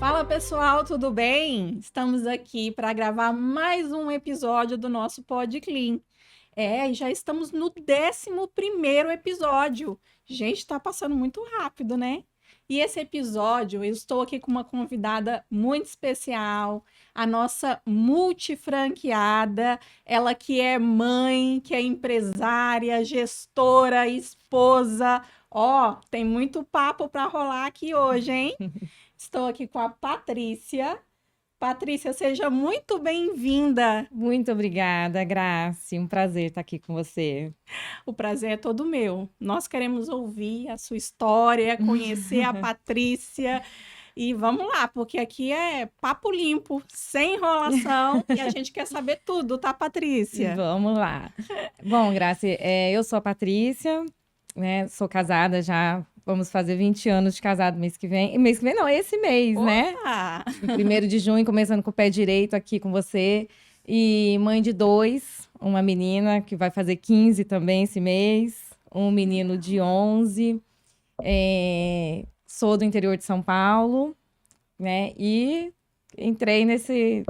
Fala pessoal, tudo bem? Estamos aqui para gravar mais um episódio do nosso Pod Clean. E já estamos no 11º episódio. Gente, tá passando muito rápido, né? E esse episódio, eu estou aqui com uma convidada muito especial, a nossa multifranqueada, ela que é mãe, que é empresária, gestora, esposa. Ó, tem muito papo para rolar aqui hoje, hein? Estou aqui com a Patrícia. Patrícia, seja muito bem-vinda. Muito obrigada, Grace. Um prazer estar aqui com você. O prazer é todo meu. Nós queremos ouvir a sua história, conhecer a Patrícia. E vamos lá, porque aqui é papo limpo, sem enrolação, e a gente quer saber tudo, tá, Patrícia? Vamos lá. Bom, Grace, eu sou a Patrícia, né? Sou casada já. Vamos fazer 20 anos de casado mês que vem. Mês que vem não, esse mês, né? Opa! 1º de junho, começando com o pé direito aqui com você. E mãe de 2, uma menina que vai fazer 15 também esse mês. Um menino de 11. Sou do interior de São Paulo, né? E entrei nesse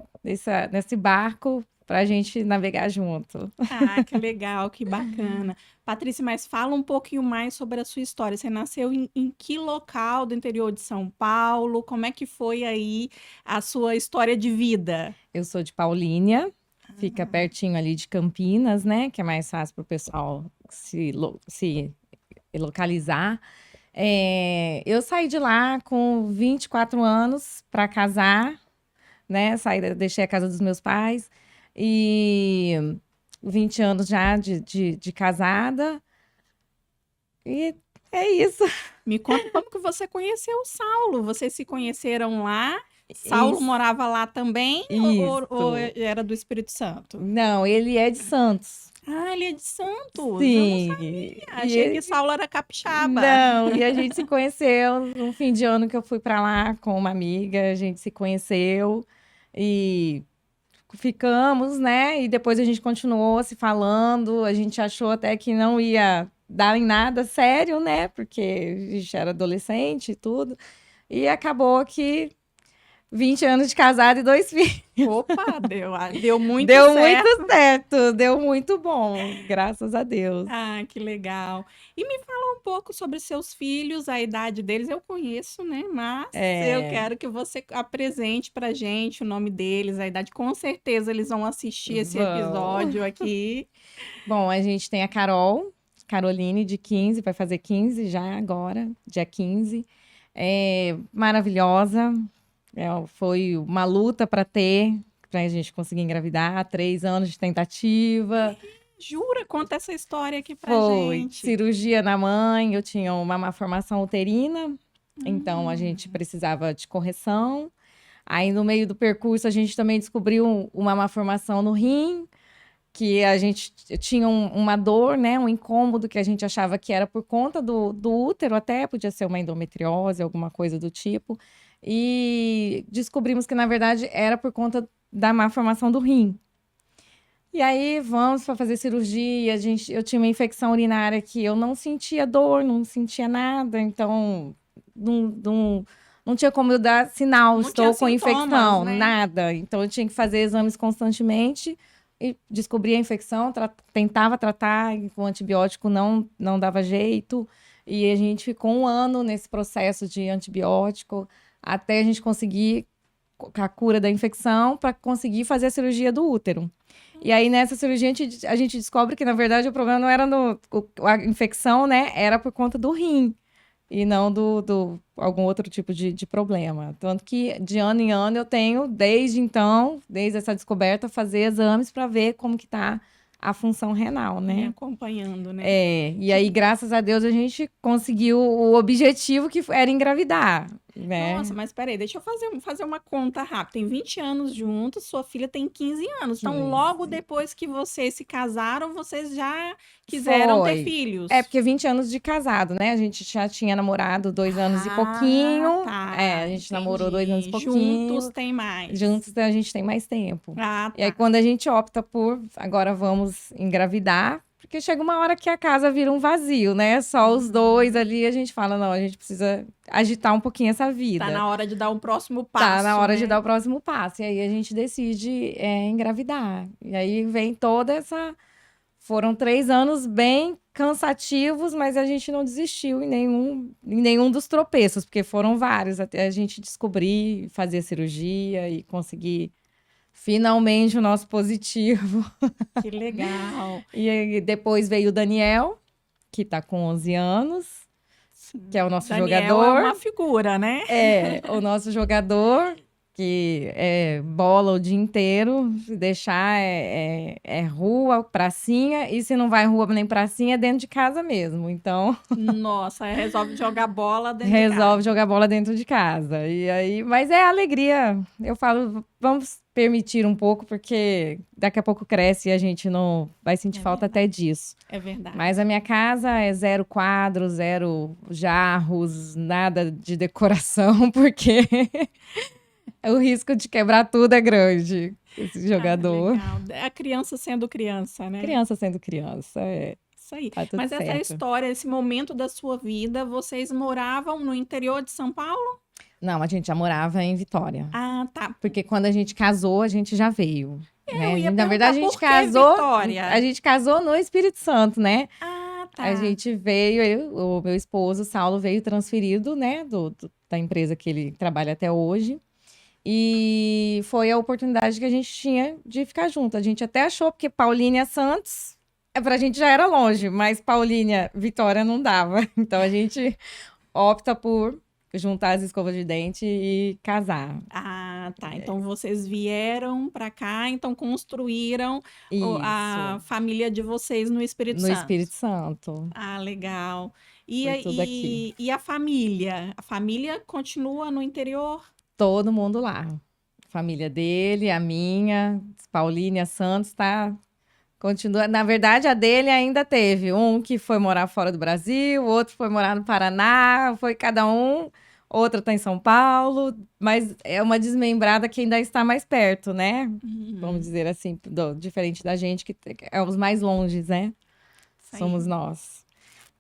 barco para a gente navegar junto. Ah, que legal, que bacana. Patrícia, mas fala um pouquinho mais sobre a sua história. Você nasceu em que local do interior de São Paulo? Como é que foi aí a sua história de vida? Eu sou de Paulínia, fica pertinho ali de Campinas, né? Que é mais fácil para o pessoal se localizar. Eu saí de lá com 24 anos para casar, né? Deixei a casa dos meus pais e 20 anos já de casada. E é isso. Me conta como que você conheceu o Saulo. Vocês se conheceram lá? Saulo Isso. morava lá também? Ou Isso. era do Espírito Santo? Não, ele é de Santos. Ah, ele é de Santos. Eu não Sim. sabia. Achei que Saulo era capixaba. Não, e a gente se conheceu no fim de ano que eu fui para lá com uma amiga, a gente se conheceu e ficamos, né? E depois a gente continuou se falando, a gente achou até que não ia dar em nada sério, né? Porque a gente era adolescente e tudo. E acabou que 20 anos de casado e 2 filhos. Opa, deu muito Deu certo. muito certo, deu muito bom, graças a Deus. Ah, que legal. E me fala um pouco sobre seus filhos, a idade deles. Eu conheço, né? Mas eu quero que você apresente pra gente o nome deles, a idade. Com certeza eles vão assistir esse episódio aqui. Bom, a gente tem a Caroline, de 15, vai fazer 15 já agora, dia 15. Maravilhosa. Foi uma luta para a gente conseguir engravidar, 3 anos de tentativa. Jura? Conta essa história aqui pra Foi gente. cirurgia na mãe, eu tinha uma malformação uterina, então a gente precisava de correção. Aí no meio do percurso a gente também descobriu uma malformação no rim, que a gente tinha uma dor, né, um incômodo que a gente achava que era por conta do útero, até podia ser uma endometriose, alguma coisa do tipo. E descobrimos que, na verdade, era por conta da malformação do rim. E aí, vamos para fazer cirurgia. Eu tinha uma infecção urinária que eu não sentia dor, não sentia nada. Então, não tinha como eu dar sinal, Não estou com tinha infecção, sintomas, né? nada. Então, eu tinha que fazer exames constantemente. E descobri a infecção, tentava tratar, e com antibiótico não dava jeito. E a gente ficou 1 ano nesse processo de antibiótico, até a gente conseguir a cura da infecção para conseguir fazer a cirurgia do útero. E aí, nessa cirurgia, a gente descobre que, na verdade, o problema não era a infecção, né? Era por conta do rim e não do algum outro tipo de problema. Tanto que, de ano em ano, eu tenho, desde essa descoberta, fazer exames para ver como que tá a função renal, Me né? acompanhando, né? E aí, graças a Deus, a gente conseguiu o objetivo que era engravidar, né? Nossa, mas peraí, deixa eu fazer uma conta rápida. Tem 20 anos juntos, sua filha tem 15 anos. Então, 15. logo depois que vocês se casaram, vocês já quiseram ter Foi. filhos. Porque 20 anos de casado, né? A gente já tinha namorado 2 anos e Ah, pouquinho. tá. A gente namorou 2 anos e Entendi. pouquinho. Juntos tem mais. Juntos a gente tem mais tempo. Ah, E aí, tá. quando a gente opta por agora vamos engravidar, Porque chega uma hora que a casa vira um vazio, né? Só os dois ali, a gente fala, não, a gente precisa agitar um pouquinho essa vida. Tá na hora de dar um próximo passo, Tá na hora né? de dar o próximo passo. E aí a gente decide engravidar. E aí vem toda essa... Foram 3 anos bem cansativos, mas a gente não desistiu em nenhum dos tropeços, porque foram vários, até a gente descobrir, fazer a cirurgia e conseguir finalmente o nosso positivo. Que legal. E aí depois veio o Daniel, que tá com 11 anos, que é o nosso Daniel jogador. é uma figura, né? É, o nosso jogador, que bola o dia inteiro, se deixar é rua, pracinha, e se não vai rua nem pracinha, é dentro de casa mesmo. Então, Nossa, resolve jogar bola dentro de resolve jogar bola dentro de casa. E aí, mas é alegria. Eu falo, vamos permitir um pouco, porque daqui a pouco cresce e a gente não vai sentir É falta até disso. casa. É verdade. Mas a minha casa é 0 quadros, 0 jarros, nada de decoração, porque o risco de quebrar tudo é grande. Esse jogador. Legal. A criança sendo criança, né? Criança sendo criança, Isso aí. tá tudo Mas essa certo. história, esse momento da sua vida, vocês moravam no interior de São Paulo? Não, a gente já morava em Vitória. Ah, tá. Porque quando a gente casou, a gente já veio. Né? Eu ia Na verdade, a perguntar gente por que casou. Vitória? A gente casou no Espírito Santo, né? Ah, tá. A gente veio, o meu esposo, Saulo, veio transferido, né? Da empresa que ele trabalha até hoje. E foi a oportunidade que a gente tinha de ficar junto. A gente até achou, porque Paulínia Santos, pra gente já era longe, mas Paulínia Vitória não dava. Então a gente opta por juntar as escovas de dente e casar. Ah, tá. Então vocês vieram pra cá, então construíram a Isso, família de vocês no Espírito no Santo. Espírito Santo. Ah, legal. E, Foi tudo aqui. e a família? A família continua no interior? Todo mundo lá. Família dele, a minha, Paulínia Santos, tá? Continua. Na verdade, a dele ainda teve um que foi morar fora do Brasil, outro foi morar no Paraná, foi cada um. Outra tá em São Paulo, mas é uma desmembrada que ainda está mais perto, né? Vamos dizer assim, diferente da gente, que é os mais longes, né? Isso aí. Somos nós.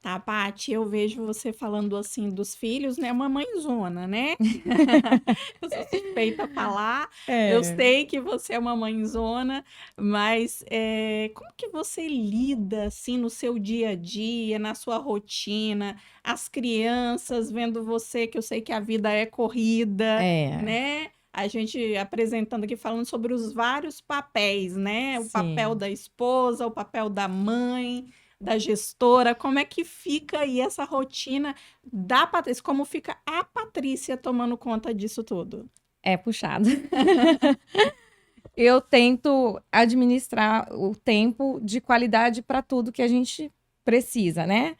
Tá, Paty, eu vejo você falando assim dos filhos, né? Uma mãezona, né? Eu sou suspeita a falar. Eu sei que você é uma mãezona, mas como que você lida assim no seu dia a dia, na sua rotina, as crianças vendo você, que eu sei que a vida é corrida, né? A gente apresentando aqui, falando sobre os vários papéis, né? O papel Sim. da esposa, o papel da mãe, da gestora. Como é que fica aí essa rotina da Patrícia? Como fica a Patrícia tomando conta disso tudo? É puxado. Eu tento administrar o tempo de qualidade para tudo que a gente precisa, né?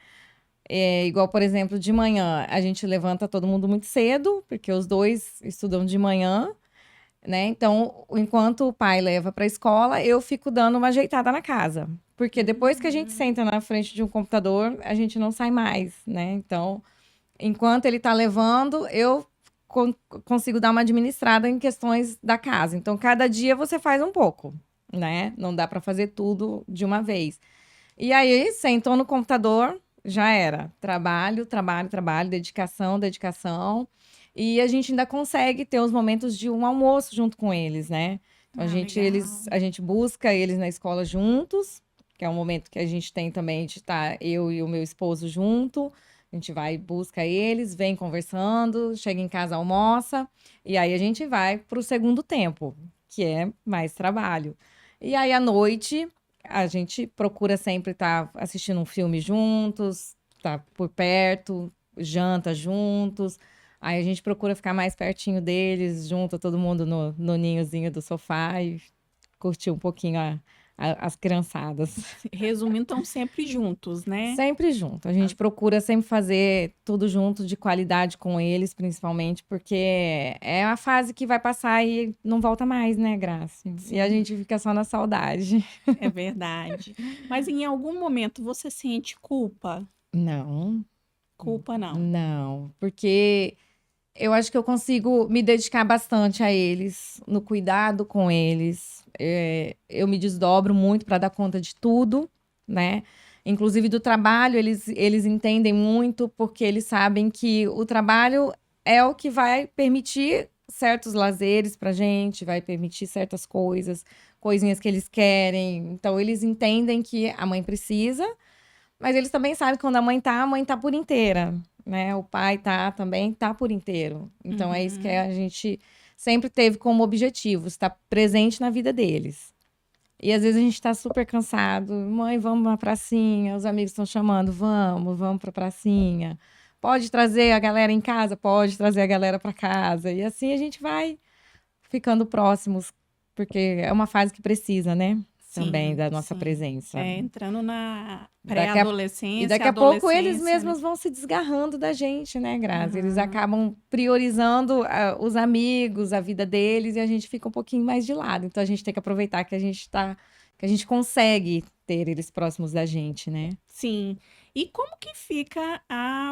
Igual, por exemplo, de manhã, a gente levanta todo mundo muito cedo, porque os dois estudam de manhã, né? Então, enquanto o pai leva para a escola, eu fico dando uma ajeitada na casa. Porque depois que a gente senta na frente de um computador, a gente não sai mais, né? Então, enquanto ele está levando, eu consigo dar uma administrada em questões da casa. Então, cada dia você faz um pouco, né? Não dá para fazer tudo de uma vez. E aí, sentou no computador, já era. Trabalho, trabalho, trabalho, dedicação, dedicação. E a gente ainda consegue ter os momentos de um almoço junto com eles, né? Então, Legal. a gente busca eles na escola juntos, que é um momento que a gente tem também de estar eu e o meu esposo junto. A gente vai, busca eles, vem conversando, chega em casa, almoça, e aí a gente vai para o segundo tempo, que é mais trabalho. E aí, à noite, a gente procura sempre estar assistindo um filme juntos, tá por perto, janta juntos. Aí a gente procura ficar mais pertinho deles, junto todo mundo no ninhozinho do sofá e curtir um pouquinho as criançadas. Resumindo, estão sempre juntos, né? Sempre junto. A gente procura sempre fazer tudo junto, de qualidade com eles, principalmente, porque é a fase que vai passar e não volta mais, né, Graça? E a gente fica só na saudade. É verdade. Mas em algum momento você sente culpa? Não, Culpa não. não. Porque eu acho que eu consigo me dedicar bastante a eles, no cuidado com eles. Eu me desdobro muito para dar conta de tudo, né? Inclusive do trabalho, eles entendem muito, porque eles sabem que o trabalho é o que vai permitir certos lazeres pra gente, vai permitir certas coisas, coisinhas que eles querem. Então, eles entendem que a mãe precisa, mas eles também sabem que quando a mãe tá por inteira, né? O pai também tá por inteiro. Então, é isso que a gente sempre teve como objetivo, estar presente na vida deles. E às vezes a gente tá super cansado. Mãe, vamos pra pracinha. Os amigos estão chamando. Vamos pra pracinha. Pode trazer a galera em casa? Pode trazer a galera pra casa. E assim a gente vai ficando próximos, porque é uma fase que precisa, né? Também da nossa presença. Entrando na E pré-adolescência, daqui a pouco eles adolescência, mesmos né? vão se desgarrando da gente, né, Grazi? Eles acabam priorizando os amigos, a vida deles, e a gente fica um pouquinho mais de lado. Então a gente tem que aproveitar que que a gente consegue ter eles próximos da gente, né? Sim. E como que fica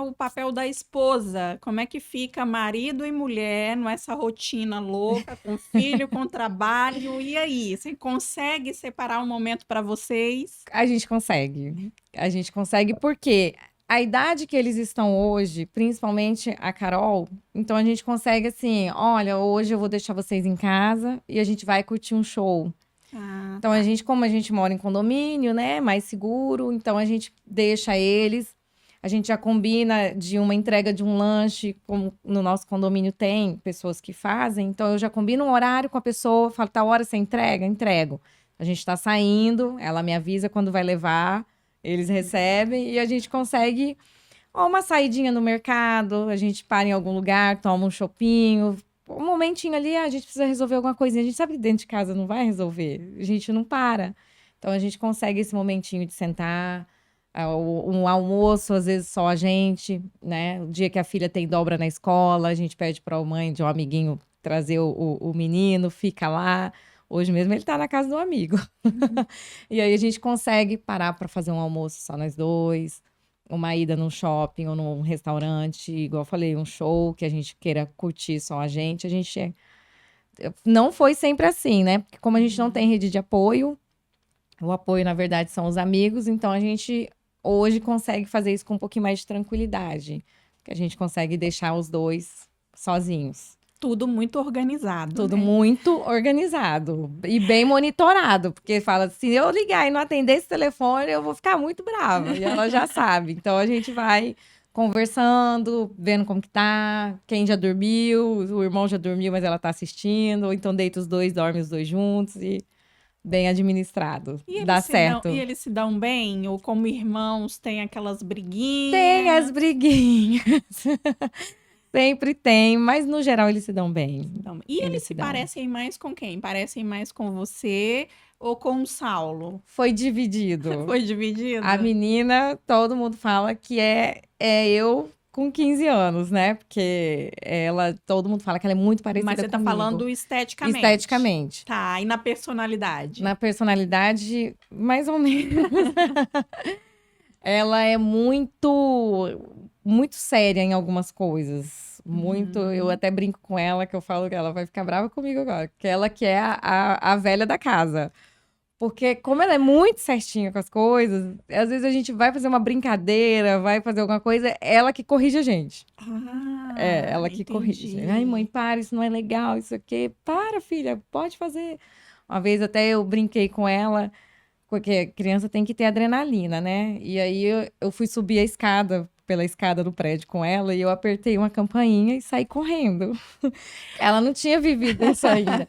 o papel da esposa? Como é que fica marido e mulher nessa rotina louca, com filho, com trabalho? E aí, você consegue separar um momento para vocês? A gente consegue. A gente consegue porque a idade que eles estão hoje, principalmente a Carol, então a gente consegue assim, olha, hoje eu vou deixar vocês em casa e a gente vai curtir um show. Então, como a gente mora em condomínio, né, mais seguro, então a gente deixa eles, a gente já combina de uma entrega de um lanche, como no nosso condomínio tem pessoas que fazem, então eu já combino um horário com a pessoa, falo, tá hora você entrega? Entrego. A gente tá saindo, ela me avisa quando vai levar, eles recebem e a gente consegue uma saidinha no mercado, a gente para em algum lugar, toma um chopinho, um momentinho ali, a gente precisa resolver alguma coisinha. A gente sabe que dentro de casa não vai resolver. A gente não para. Então, a gente consegue esse momentinho de sentar, um almoço, às vezes só a gente, né? O dia que a filha tem dobra na escola, a gente pede para a mãe de um amiguinho trazer o menino, fica lá. Hoje mesmo ele tá na casa do amigo. E aí a gente consegue parar para fazer um almoço só nós dois, uma ida num shopping ou num restaurante, igual eu falei, um show que a gente queira curtir só a gente. Não foi sempre assim, né? Porque como a gente não tem rede de apoio, o apoio, na verdade, são os amigos, então a gente hoje consegue fazer isso com um pouquinho mais de tranquilidade. Que a gente consegue deixar os dois sozinhos. Tudo muito organizado, Tudo né? muito organizado e bem monitorado, porque fala, se eu ligar e não atender esse telefone, eu vou ficar muito brava. E ela já sabe. Então a gente vai conversando, vendo como que tá, quem já dormiu, o irmão já dormiu, mas ela tá assistindo, ou então deita os dois, dorme os dois juntos e bem administrado. Dá certo. E eles se dão bem? Ou como irmãos, tem aquelas briguinhas? Tem as briguinhas. Sempre tem, mas no geral eles se dão bem. E eles se parecem mais com quem? Parecem mais com você ou com o Saulo? Foi dividido. Foi dividido? A menina, todo mundo fala que é eu com 15 anos, né? Porque todo mundo fala que ela é muito parecida Mas você tá comigo. falando esteticamente. Esteticamente. Tá, e na personalidade? Na personalidade, mais ou menos. Ela é muito séria em algumas coisas. Eu até brinco com ela, que eu falo que ela vai ficar brava comigo agora. Que ela que é a velha da casa. Porque como ela é muito certinha com as coisas, às vezes a gente vai fazer uma brincadeira, vai fazer alguma coisa, ela que corrige a gente. Ela que corrige. Ai, mãe, para, isso não é legal, isso aqui. Para, filha, pode fazer. Uma vez até eu brinquei com ela, porque a criança tem que ter adrenalina, né? E aí eu fui subir pela escada do prédio com ela, e eu apertei uma campainha e saí correndo. Ela não tinha vivido isso ainda.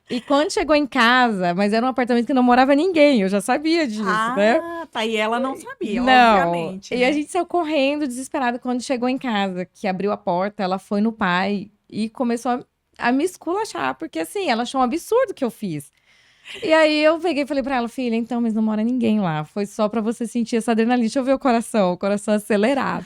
E quando chegou em casa, mas era um apartamento que não morava ninguém, eu já sabia disso, né? Tá, e ela não sabia, Não. obviamente. E né? a gente saiu correndo, desesperada, quando chegou em casa, que abriu a porta, ela foi no pai e começou a me esculachar, porque assim, ela achou um absurdo o que eu fiz. E aí eu peguei e falei pra ela, filha, então, mas não mora ninguém lá. Foi só pra você sentir essa adrenalina. Deixa eu ver o coração acelerado.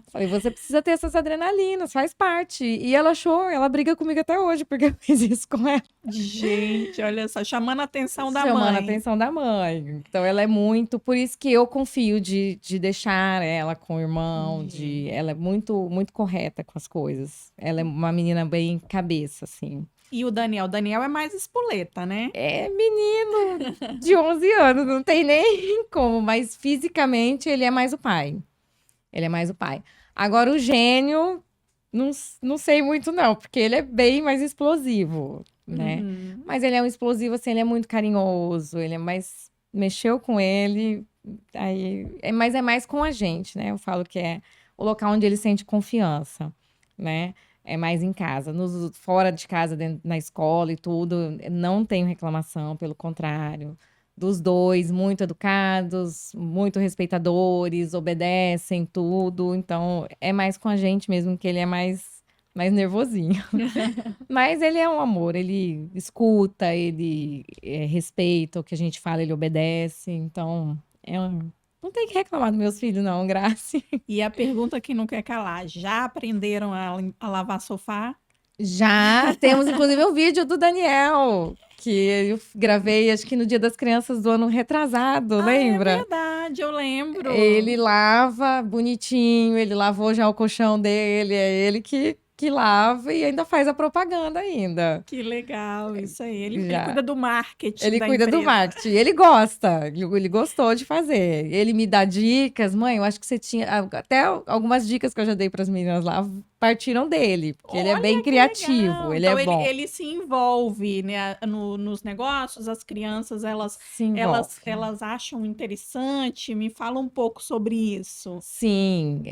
Falei, você precisa ter essas adrenalinas, faz parte. E ela achou, ela briga comigo até hoje, porque eu fiz isso com ela. Gente, olha só, chamando a atenção da mãe. Chamando a atenção da mãe. Então ela é muito, por isso que eu confio de deixar ela com o irmão, ela é muito, muito correta com as coisas. Ela é uma menina bem cabeça, assim. E o Daniel? O Daniel é mais espoleta, né? É menino de 11 anos, não tem nem como, mas fisicamente ele é mais o pai. Ele é mais o pai. Agora, o gênio, não sei muito não, porque ele é bem mais explosivo, né? Uhum. Mas ele é um explosivo, assim, ele é muito carinhoso, ele é mais... Mexeu com ele, aí... Mas é mais com a gente, né? Eu falo que é o local onde ele sente confiança, né? É mais em casa. Fora de casa, na escola e tudo, não tenho reclamação, pelo contrário. Dos dois, muito educados, muito respeitadores, obedecem tudo. Então, é mais com a gente mesmo, que ele é mais nervosinho. Mas ele é um amor, ele escuta, ele respeita o que a gente fala, ele obedece. Então, não tem que reclamar dos meus filhos, não, Grace. E a pergunta que não quer calar: já aprenderam a lavar sofá? Já temos, inclusive, um vídeo do Daniel, que eu gravei, acho que no Dia das Crianças do ano retrasado, É lembra? verdade, eu lembro. Ele lava bonitinho, ele lavou já o colchão dele, é ele que lava e ainda faz a propaganda ainda. Que legal, isso aí. Ele Já. cuida do marketing Ele da cuida do empresa. marketing, ele gosta, ele gostou de fazer. Ele me dá dicas, mãe, eu acho que você tinha, até algumas dicas que eu já dei para as meninas lá partiram dele, porque ele é bem Olha que criativo, legal. ele Então é bom. ele se envolve, né, nos negócios, as crianças, Se envolve. elas acham interessante. Me fala um pouco sobre isso. Sim,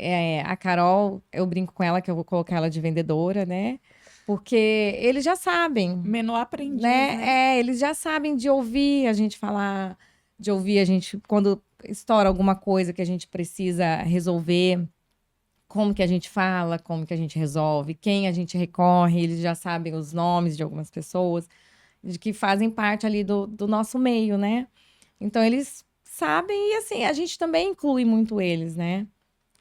a Carol, eu brinco com ela que eu vou colocar ela de vendedora, né? Porque eles já sabem, Menor aprendiz, né? né? Eles já sabem de ouvir a gente falar, de ouvir a gente quando estoura alguma coisa que a gente precisa resolver, como que a gente fala, como que a gente resolve, quem a gente recorre, eles já sabem os nomes de algumas pessoas de que fazem parte ali do nosso meio, né? Então eles sabem e assim, a gente também inclui muito eles, né?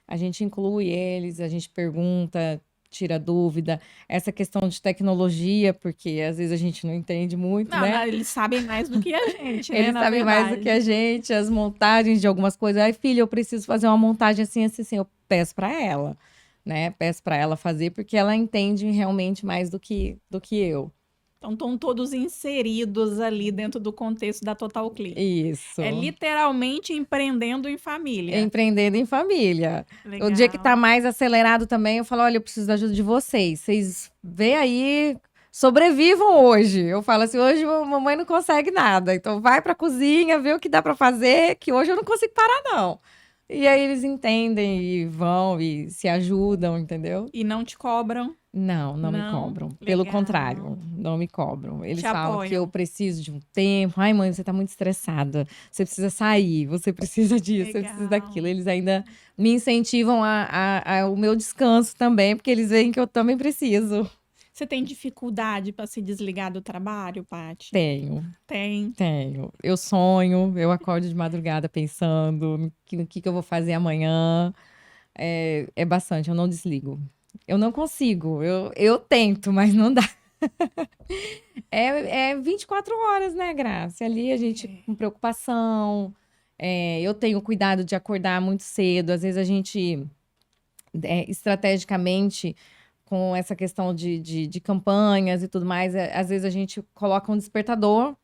A gente inclui eles, a gente pergunta, tira dúvida. Essa questão de tecnologia, porque às vezes a gente não entende muito, Não, né? não, eles sabem mais do que a gente, né? Eles Na sabem mais do que a verdade. gente, as montagens de algumas coisas. Ai, filha, eu preciso fazer uma montagem assim, assim, assim. Eu peço para ela, né? Peço para ela fazer, porque ela entende realmente mais do que eu. Então estão todos inseridos ali dentro do contexto da Total Clean. É Isso. literalmente empreendendo em família. Empreendendo em família. O dia que tá Legal. mais acelerado também, eu falo, olha, eu preciso da ajuda de vocês. Vocês vê aí, sobrevivam hoje. Eu falo assim, hoje a mamãe não consegue nada. Então vai pra cozinha, vê o que dá pra fazer, que hoje eu não consigo parar, não. E aí eles entendem e vão e se ajudam, entendeu? E não te cobram? Não me Não? cobram. Pelo Legal. contrário, não me cobram. Eles Te falam que eu apoiam. preciso de um tempo. Ai, mãe, você tá muito estressada. Você precisa sair, você precisa disso, você precisa Legal. daquilo. Eles ainda me incentivam o meu descanso também, porque eles veem que eu também preciso. Você tem dificuldade para se desligar do trabalho, Paty? Tenho, Tem. tenho. Eu sonho, eu acordo de madrugada pensando no que eu vou fazer amanhã. É bastante, eu não desligo. Eu não consigo. Eu tento, mas não dá. É 24 horas, né, Graça? Ali a gente com preocupação. Eu tenho cuidado de acordar muito cedo. Às vezes a gente, estrategicamente, com essa questão de campanhas e tudo mais, às vezes a gente coloca um despertador.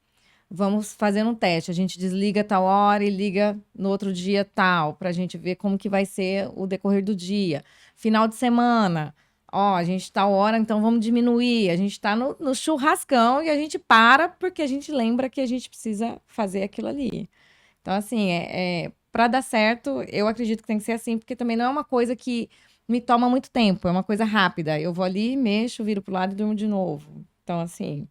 Vamos fazendo um teste. A gente desliga tal hora e liga no outro dia tal, para a gente ver como que vai ser o decorrer do dia. Final de semana, ó, a gente tal hora, então vamos diminuir. A gente está no churrascão e a gente para porque a gente lembra que a gente precisa fazer aquilo ali. Então, assim, para dar certo, eu acredito que tem que ser assim, porque também não é uma coisa que me toma muito tempo, é uma coisa rápida. Eu vou ali, mexo, viro pro lado e durmo de novo. Então, assim,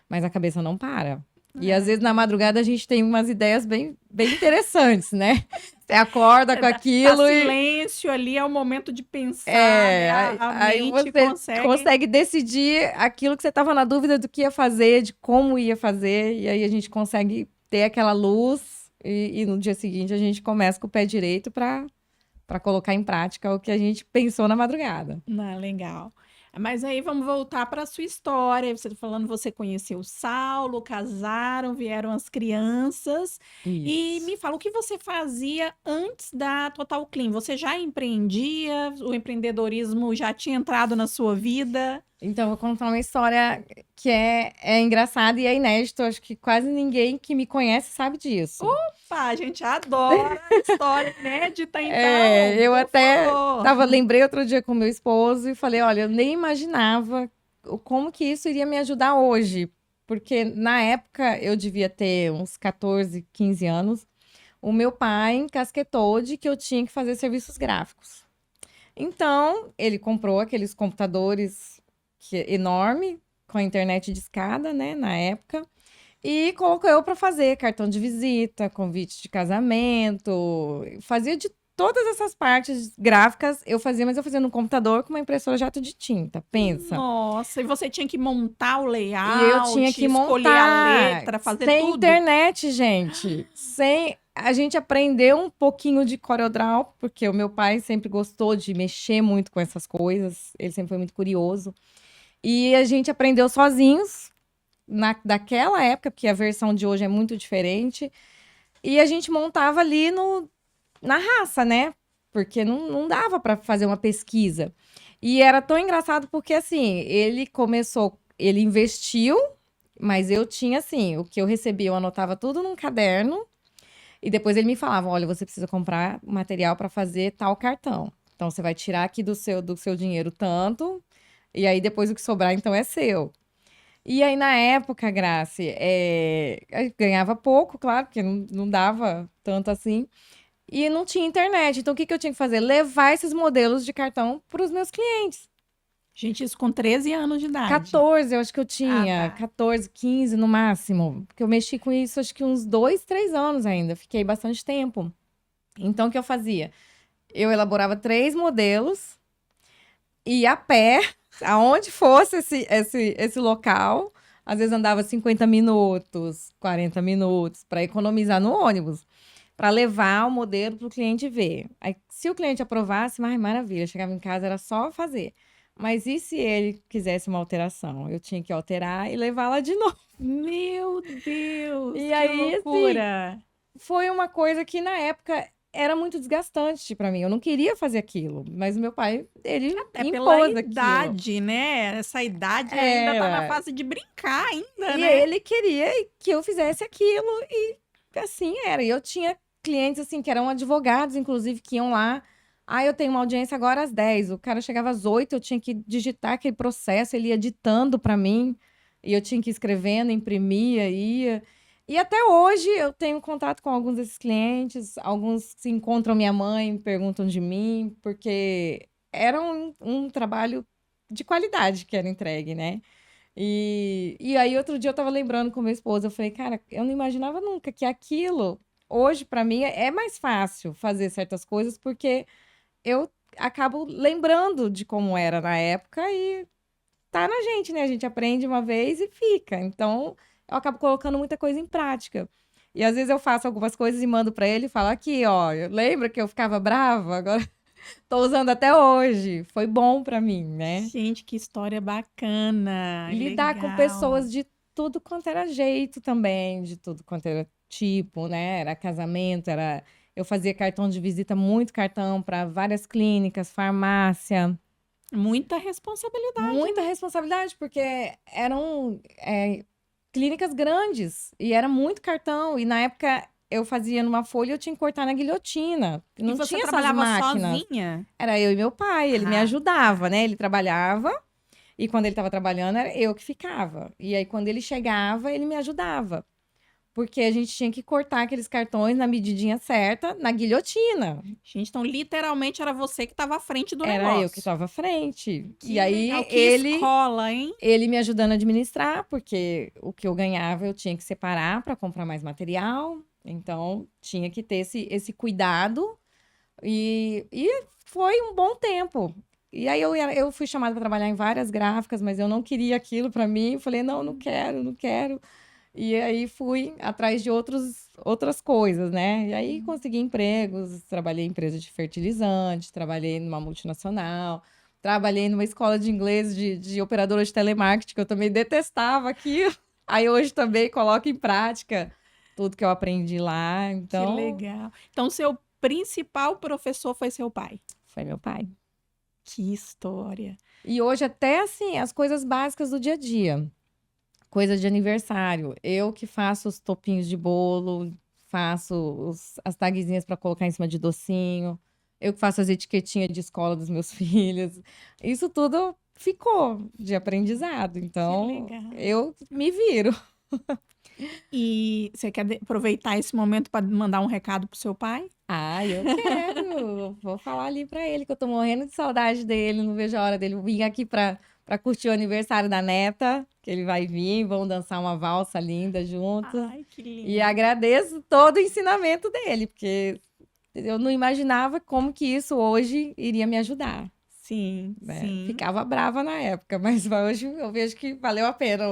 mas a cabeça não para. E às vezes na madrugada a gente tem umas ideias bem, bem interessantes, né? Você acorda com Tá aquilo e silêncio ali, é o momento de pensar, né? A aí mente você consegue decidir aquilo que você estava na dúvida do que ia fazer, de como ia fazer, e aí a gente consegue ter aquela luz e no dia seguinte a gente começa com o pé direito para colocar em prática o que a gente pensou na madrugada. Não, legal. Mas aí vamos voltar para a sua história. Você tá falando, você conheceu o Saulo, casaram, vieram as crianças. E Isso. me fala, o que você fazia antes da Total Clean? Você já empreendia? O empreendedorismo já tinha entrado na sua vida? Então, eu vou contar uma história que é engraçada e é inédita. Acho que quase ninguém que me conhece sabe disso. Pá, a gente adora história inédita, então, Eu por até favor. lembrei outro dia com meu esposo e falei, olha, eu nem imaginava como que isso iria me ajudar hoje. Porque na época eu devia ter uns 14, 15 anos. O meu pai encasquetou de que eu tinha que fazer serviços gráficos. Então, ele comprou aqueles computadores enorme, com a internet discada, né, na época, e colocou eu para fazer cartão de visita, convite de casamento, fazia de todas essas partes gráficas, eu fazia, mas eu fazia no computador com uma impressora jato de tinta, pensa. Nossa, e você tinha que montar o E eu tinha layout, que escolher a montar, letra, fazer sem tudo? internet, gente, sem... A gente aprendeu um pouquinho de CorelDRAW, porque o meu pai sempre gostou de mexer muito com essas coisas, ele sempre foi muito curioso. E a gente aprendeu sozinhos, daquela época, porque a versão de hoje é muito diferente. E a gente montava ali na raça, né? Porque não dava para fazer uma pesquisa. E era tão engraçado porque, assim, ele investiu, mas eu tinha, assim, o que eu recebia, eu anotava tudo num caderno. E depois ele me falava: olha, você precisa comprar material para fazer tal cartão. Então você vai tirar aqui do seu dinheiro tanto, e aí depois o que sobrar, então é seu. E aí, na época, Grace, eu ganhava pouco, claro, porque não dava tanto assim. E não tinha internet. Então, o que que eu tinha que fazer? Levar esses modelos de cartão para os meus clientes. Gente, isso com 13 anos de idade. 14, eu acho que eu Ah, tinha. tá. 14, 15 no máximo. Porque eu mexi com isso, acho que uns 2, 3 anos ainda. Fiquei bastante tempo. Então, o que eu fazia? Eu elaborava 3 modelos, ia a pé, aonde fosse esse local. Às vezes andava 50 minutos, 40 minutos, para economizar no ônibus, para levar o modelo para o cliente ver. Aí, se o cliente aprovasse, maravilha, chegava em casa, era só fazer. Mas e se ele quisesse uma alteração? Eu tinha que alterar e levar lá de novo. Meu Deus, E que aí, assim, loucura. foi uma coisa que na época era muito desgastante para mim. Eu não queria fazer aquilo, mas o meu pai, ele É pela impôs aquilo. idade, né? Essa idade ainda tá na Era. fase de brincar ainda, E né? ele queria que eu fizesse aquilo e assim era. E eu tinha clientes assim que eram advogados, inclusive, que iam lá. Ah, eu tenho uma audiência agora às 10. O cara chegava às 8, eu tinha que digitar aquele processo, ele ia ditando para mim, e eu tinha que ir escrevendo, imprimia, ia. E até hoje eu tenho contato com alguns desses clientes, alguns se encontram minha mãe, perguntam de mim, porque era um trabalho de qualidade que era entregue, né? E aí, outro dia eu tava lembrando com meu esposo, eu falei, cara, eu não imaginava nunca que aquilo, hoje, pra mim, é mais fácil fazer certas coisas, porque eu acabo lembrando de como era na época e tá na gente, né? A gente aprende uma vez e fica. Então, eu acabo colocando muita coisa em prática. E às vezes eu faço algumas coisas e mando pra ele e falo aqui, ó, lembra que eu ficava brava? Agora tô usando até hoje. Foi bom pra mim, né? Gente, que história bacana, Lidar com legal. pessoas de tudo quanto era jeito também, de tudo quanto era tipo, né? Era casamento, era. Eu fazia cartão de visita, muito cartão para várias clínicas, farmácia. Muita responsabilidade, Muita né? responsabilidade, porque eram clínicas grandes e era muito cartão. E na época eu fazia numa folha e eu tinha que cortar na guilhotina. E Não você tinha essas trabalhava máquinas. sozinha? Era eu e meu pai, ele me Ah, ajudava, tá. né? Ele trabalhava. E quando ele estava trabalhando, era eu que ficava. E aí, quando ele chegava, ele me ajudava. Porque a gente tinha que cortar aqueles cartões na medidinha certa, na guilhotina. Gente, então literalmente era você que estava à frente do Era eu que negócio. estava à frente. E Que legal, aí, que escola, hein? ele me ajudando a administrar, porque o que eu ganhava eu tinha que separar para comprar mais material. Então, tinha que ter esse cuidado. E foi um bom tempo. E aí eu fui chamada para trabalhar em várias gráficas, mas eu não queria aquilo para mim. Eu falei, não, não quero, não quero. E aí fui atrás de outras coisas, né? E aí consegui empregos, trabalhei em empresa de fertilizante, trabalhei numa multinacional, trabalhei numa escola de inglês de operadora de telemarketing, que eu também detestava aquilo. Aí hoje também coloco em prática tudo que eu aprendi lá. Que Então, legal. Então, seu principal professor foi seu pai. foi meu pai. Que história. E hoje até assim, as coisas básicas do dia a dia. Coisa de aniversário. Eu que faço os topinhos de bolo, faço as tagzinhas para colocar em cima de docinho. Eu que faço as etiquetinhas de escola dos meus filhos. Isso tudo ficou de aprendizado. Que Então, legal. eu me viro. E você quer aproveitar esse momento para mandar um recado pro seu pai? Ah, eu quero. Vou falar ali pra ele que eu tô morrendo de saudade dele. Não vejo a hora dele vir aqui pra curtir o aniversário da neta, que ele vai vir, vamos dançar uma valsa linda junto. Ai, que E lindo. agradeço todo o ensinamento dele, porque eu não imaginava como que isso hoje iria me ajudar, Sim, né? sim. Ficava brava na época, mas hoje eu vejo que valeu a pena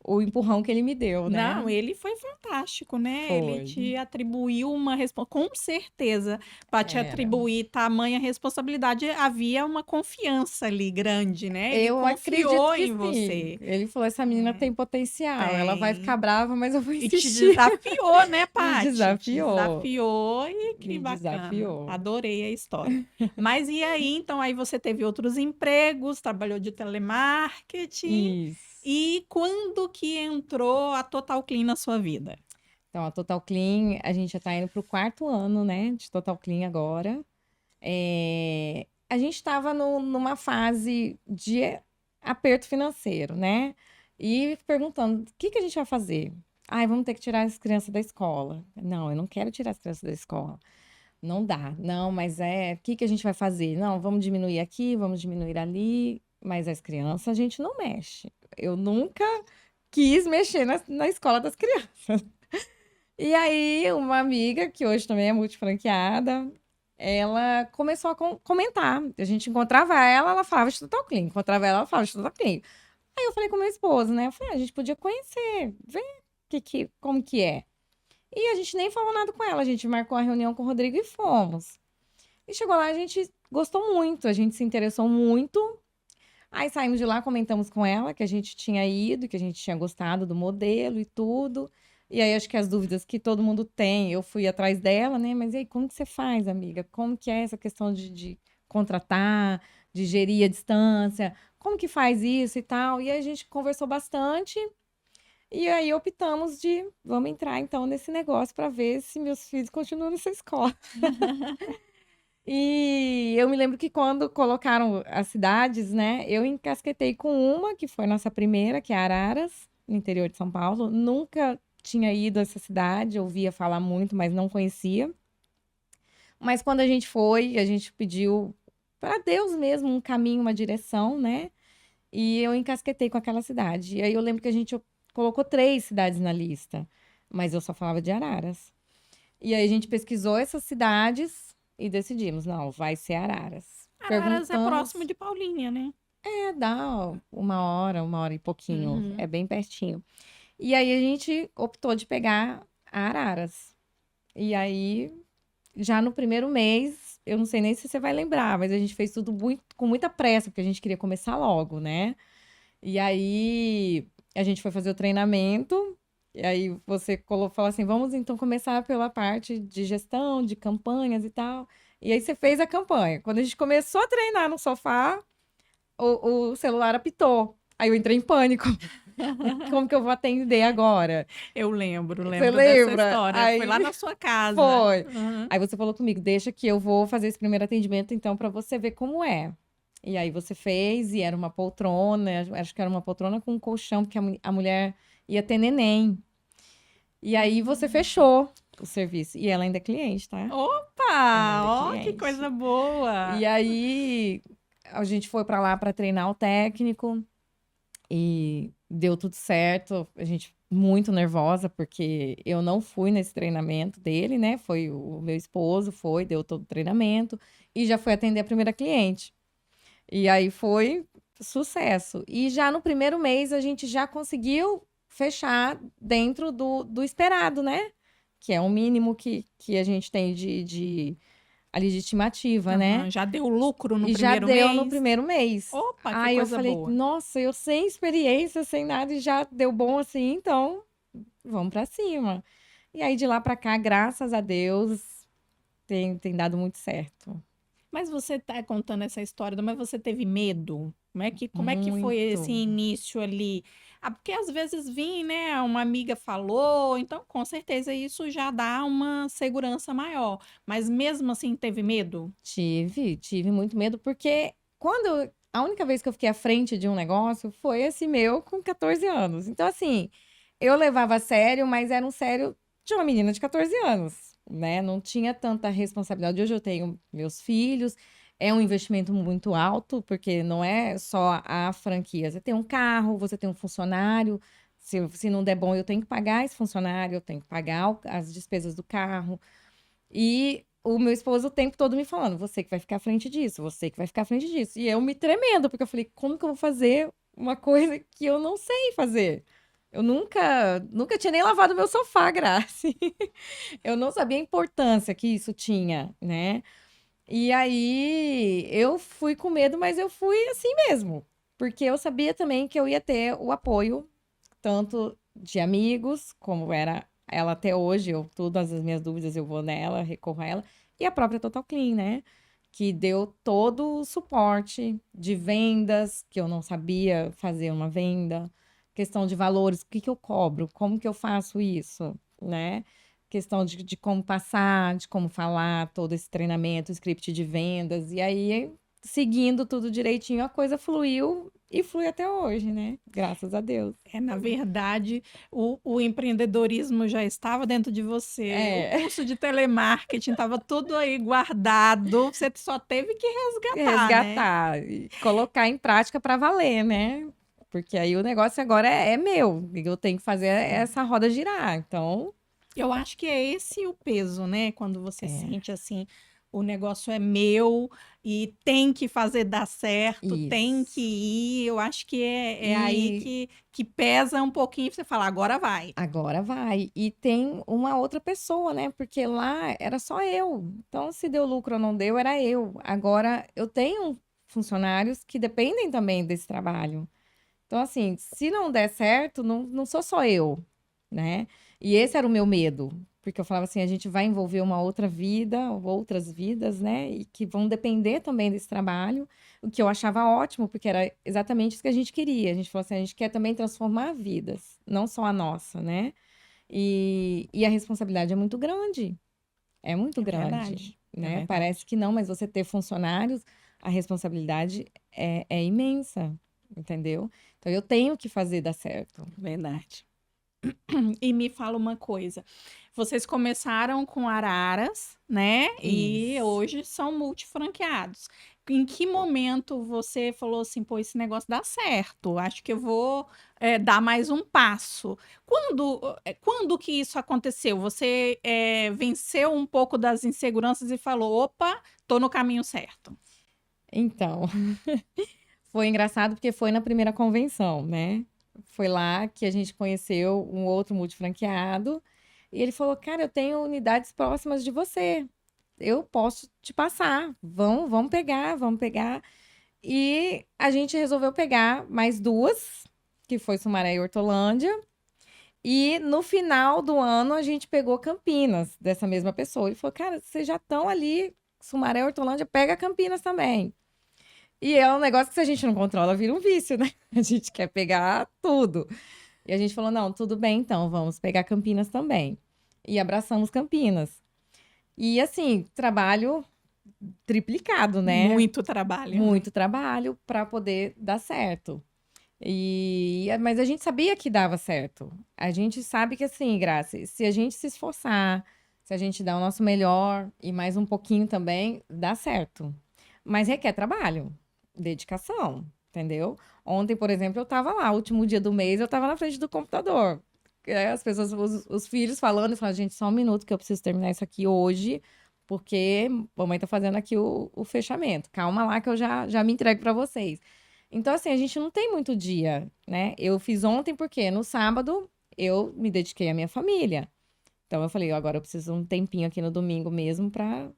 o empurrão que ele me deu, Não, né? ele foi fantástico, né? Ele Foi. te atribuiu uma com certeza, para te Era. atribuir tamanha responsabilidade, havia uma confiança ali grande, né? Ele Eu acredito confiou que em sim. você. Ele falou: essa menina tem potencial, ela vai ficar Tem. brava, mas eu vou E te insistir. desafiou, né, Me Paty? Te desafiou. desafiou e que Me bacana. desafiou. Adorei a história. Mas e aí, então, aí você teve outros empregos, trabalhou de telemarketing. Isso. E quando que entrou a Total Clean na sua vida? Então, a Total Clean, a gente já tá indo pro 4º ano, né, de Total Clean agora. A gente estava numa fase de aperto financeiro, né? E perguntando, o que que a gente vai fazer? Ai, vamos ter que tirar as crianças da escola. Não, eu não quero tirar as crianças da escola. Não dá. Não, mas o que que a gente vai fazer? Não, vamos diminuir aqui, vamos diminuir ali. Mas as crianças a gente não mexe. Eu nunca quis mexer na escola das crianças. E aí, uma amiga, que hoje também é multifranqueada, ela começou a comentar. A gente encontrava ela, ela falava de Total Clean. Encontrava ela falava de Total Clean. Aí eu falei com meu esposo, né? Eu falei, a gente podia conhecer, ver como que é. E a gente nem falou nada com ela. A gente marcou a reunião com o Rodrigo e fomos. E chegou lá, a gente gostou muito, a gente se interessou muito. Aí saímos de lá, comentamos com ela que a gente tinha ido, que a gente tinha gostado do modelo e tudo. E aí acho que as dúvidas que todo mundo tem, eu fui atrás dela, né? Mas e aí, como que você faz, amiga? Como que é essa questão de contratar, de gerir a distância? Como que faz isso e tal? E aí a gente conversou bastante. E aí optamos de, vamos entrar então nesse negócio para ver se meus filhos continuam nessa escola. E eu me lembro que quando colocaram as cidades, né, eu encasquetei com uma, que foi nossa primeira, que é Araras, no interior de São Paulo. Nunca tinha ido a essa cidade, ouvia falar muito, mas não conhecia. Mas quando a gente foi, a gente pediu para Deus mesmo um caminho, uma direção, né? E eu encasquetei com aquela cidade. E aí eu lembro que a gente colocou 3 cidades na lista, mas eu só falava de Araras. E aí a gente pesquisou essas cidades e decidimos, não, vai ser Araras. Araras é próximo Perguntamos, de Paulínia, né? dá uma hora e pouquinho, Uhum. é bem pertinho. E aí a gente optou de pegar a Araras. E aí, já no primeiro mês, eu não sei nem se você vai lembrar, mas a gente fez tudo com muita pressa, porque a gente queria começar logo, né? E aí a gente foi fazer o treinamento. E aí você falou assim: vamos então começar pela parte de gestão, de campanhas e tal. E aí você fez a campanha. Quando a gente começou a treinar no sofá, o celular apitou. Aí eu entrei em pânico. Como que eu vou atender agora? Eu lembro, Você lembro dessa lembra? história. Foi lá Aí na sua casa. foi. Uhum. Aí você falou comigo: deixa que eu vou fazer esse primeiro atendimento então para você ver como é. E aí você fez, e era uma poltrona, acho que era uma poltrona com um colchão, porque a mulher ia ter neném. E aí você fechou o serviço. E ela ainda é cliente, tá? Ela ainda é Opa! Ó, que cliente. coisa boa! E aí a gente foi pra lá pra treinar o técnico e deu tudo certo. A gente muito nervosa porque eu não fui nesse treinamento dele, né? Foi o meu esposo, deu todo o treinamento e já foi atender a primeira cliente. E aí foi sucesso. E já no primeiro mês a gente já conseguiu fechar dentro do esperado, né? Que é o mínimo que a gente tem ali de estimativa, né? Aham, já deu lucro no E já primeiro deu no mês? primeiro mês. Opa, que Aí eu coisa falei, boa. nossa, eu sem experiência, sem nada, e já deu bom assim, então vamos pra cima. E aí de lá pra cá, graças a Deus, tem dado muito certo. Mas você tá contando essa história, mas você teve medo? Como é que foi esse Muito. início ali? Ah, porque às vezes vim, né? Uma amiga falou, então com certeza isso já dá uma segurança maior. Mas mesmo assim teve medo? Tive muito medo, porque a única vez que eu fiquei à frente de um negócio foi esse meu com 14 anos. Então, assim, eu levava a sério, mas era um sério de uma menina de 14 anos, né? Não tinha tanta responsabilidade. Hoje eu tenho meus filhos, é um investimento muito alto, porque não é só a franquia. Você tem um carro, você tem um funcionário. Se não der bom, eu tenho que pagar esse funcionário, eu tenho que pagar as despesas do carro. E o meu esposo o tempo todo me falando, você que vai ficar à frente disso, você que vai ficar à frente disso. E eu me tremendo, porque eu falei, como que eu vou fazer uma coisa que eu não sei fazer? Eu nunca tinha nem lavado meu sofá, Grace. Eu não sabia a importância que isso tinha, né? E aí eu fui com medo, mas eu fui assim mesmo. Porque eu sabia também que eu ia ter o apoio, tanto de amigos, como era ela até hoje, todas as minhas dúvidas eu vou nela, recorro a ela, e a própria Total Clean, né? Que deu todo o suporte de vendas, que eu não sabia fazer uma venda, questão de valores, o que que eu cobro, como que eu faço isso, né? Questão de como passar, de como falar, todo esse treinamento, script de vendas, e aí, seguindo tudo direitinho, a coisa fluiu e flui até hoje, né? Graças a Deus. Na verdade, o empreendedorismo já estava dentro de você, o É, curso de telemarketing estava tudo aí guardado, você só teve que resgatar, né? resgatar e colocar em prática para valer, né? Porque aí o negócio agora é meu, e eu tenho que fazer essa roda girar. Então, Eu acho que é esse o peso, né? Quando você é sente assim, o negócio é meu e tem que fazer dar certo, tem que isso. ir. Eu acho que é aí E que pesa um pouquinho pra você falar, agora vai. agora vai. E tem uma outra pessoa, né? Porque lá era só eu. Então, se deu lucro ou não deu, era eu. Agora, eu tenho funcionários que dependem também desse trabalho. Então, assim, se não der certo, não sou só eu, né? E esse era o meu medo, porque eu falava assim, a gente vai envolver uma outra vida, outras vidas, né? E que vão depender também desse trabalho, o que eu achava ótimo, porque era exatamente isso que a gente queria. A gente falou assim, a gente quer também transformar vidas, não só a nossa, né? E a responsabilidade é muito É grande, verdade, é né? Parece verdade. que não, mas você ter funcionários, a responsabilidade é imensa, entendeu? Então eu tenho que fazer dar certo. Verdade. E me fala uma coisa. Vocês começaram com araras, né? E Isso. hoje são multifranqueados. Em que momento você falou assim, pô, esse negócio dá certo? Acho que eu vou dar mais um passo. Quando que isso aconteceu? Você venceu um pouco das inseguranças e falou, opa, tô no caminho certo. Então, foi engraçado porque foi na primeira convenção, né? Foi lá que a gente conheceu um outro multifranqueado e ele falou: "Cara, eu tenho unidades próximas de você. Eu posso te passar. Vamos pegar, vamos pegar." E a gente resolveu pegar mais duas, que foi Sumaré e Hortolândia. E no final do ano a gente pegou Campinas, dessa mesma pessoa. Ele falou: "Cara, vocês já estão ali, Sumaré e Hortolândia, pega Campinas também." E é um negócio que se a gente não controla, vira um vício, né? A gente quer pegar tudo. E a gente falou: "Não, tudo bem então, vamos pegar Campinas também." E abraçamos Campinas. E assim, trabalho triplicado, né? Muito trabalho, né? Muito trabalho para poder dar certo. Mas a gente sabia que dava certo. A gente sabe que assim, Graça, se a gente se esforçar, se a gente dar o nosso melhor e mais um pouquinho também, dá certo. Mas requer trabalho, dedicação, entendeu? Ontem, por exemplo, eu estava lá, último dia do mês, eu estava na frente do computador. As pessoas, os filhos falando, e falando, gente, só um minuto que eu preciso terminar isso aqui hoje, porque mamãe tá fazendo aqui o fechamento. Calma lá que eu já me entrego para vocês. Então, assim, a gente não tem muito dia, né? Eu fiz ontem porque no sábado eu me dediquei à minha família. Então, eu falei, agora eu preciso de um tempinho aqui no domingo mesmo pra.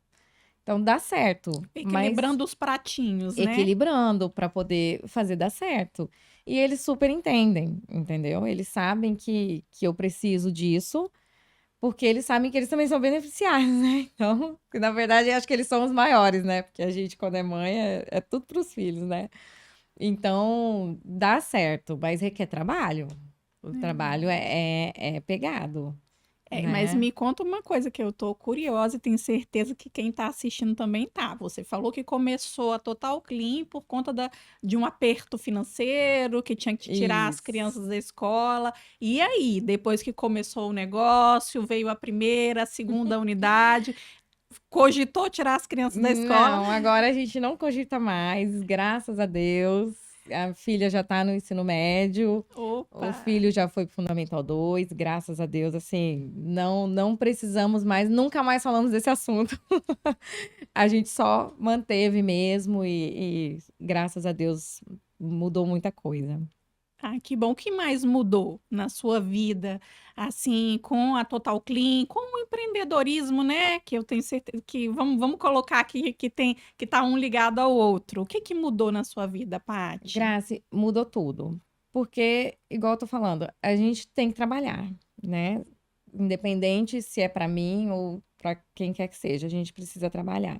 Então, dá certo. Mas Equilibrando os pratinhos, né? equilibrando para poder fazer dar certo. E eles super entendem, entendeu? Eles sabem que eu preciso disso, porque eles sabem que eles também são beneficiários, né? Então, na verdade, eu acho que eles são os maiores, né? Porque a gente, quando é mãe, é tudo para os filhos, né? Então, dá certo, mas requer trabalho. O trabalho é pegado, Mas né? me conta uma coisa que eu tô curiosa e tenho certeza que quem tá assistindo também tá. Você falou que começou a Total Clean por conta de um aperto financeiro, que tinha que tirar as Isso. crianças da escola. E aí, depois que começou o negócio, veio a primeira, a segunda unidade, cogitou tirar as crianças da escola? Não, agora a gente não cogita mais, graças a Deus. A filha já está no ensino médio, o Opa! filho já foi pro Fundamental 2, graças a Deus, assim, não precisamos mais, nunca mais falamos desse assunto. A gente só manteve mesmo e graças a Deus mudou muita coisa. Ah, que bom. O que mais mudou na sua vida, assim, com a Total Clean, com o empreendedorismo, né? Que eu tenho certeza que vamos colocar aqui que tá um ligado ao outro. O que que mudou na sua vida, Paty? Grace, mudou tudo. Porque, igual eu tô falando, a gente tem que trabalhar, né? Independente se é para mim ou para quem quer que seja, a gente precisa trabalhar.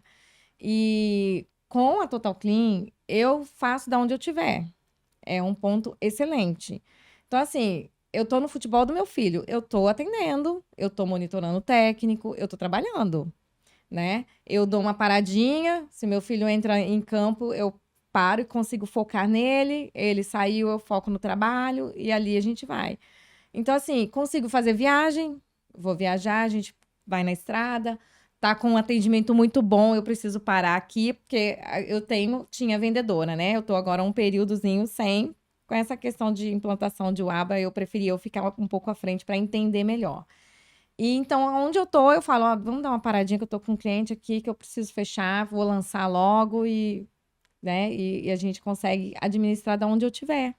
E com a Total Clean, eu faço da onde eu tiver. É um ponto excelente. Então, assim, eu tô no futebol do meu filho, eu tô atendendo, eu tô monitorando o técnico, eu tô trabalhando, né? Eu dou uma paradinha, se meu filho entra em campo, eu paro e consigo focar nele, ele saiu, eu foco no trabalho e ali a gente vai. Então, assim, consigo fazer viagem, vou viajar, a gente vai na estrada, tá com um atendimento muito bom, eu preciso parar aqui, porque tinha vendedora, né? Eu tô agora um períodozinho sem, com essa questão de implantação de UABA, eu preferia eu ficar um pouco à frente para entender melhor. E então, onde eu tô, eu falo, ó, vamos dar uma paradinha que eu tô com um cliente aqui que eu preciso fechar, vou lançar logo e, né, e a gente consegue administrar da onde eu tiver.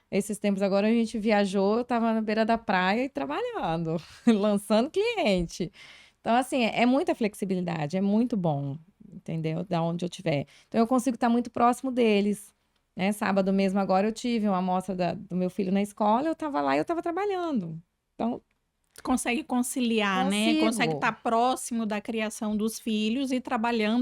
Esses tempos agora a gente viajou, eu tava na beira da praia e trabalhando, lançando cliente. Então, assim, é muita flexibilidade, é muito bom, entendeu? Da onde eu tiver. Então, eu consigo estar muito próximo deles. Né? Sábado mesmo agora eu tive uma amostra do meu filho na escola, eu tava lá e eu tava trabalhando. Então, Consegue conciliar, né? Consegue consigo. estar próximo da criação dos filhos e trabalhando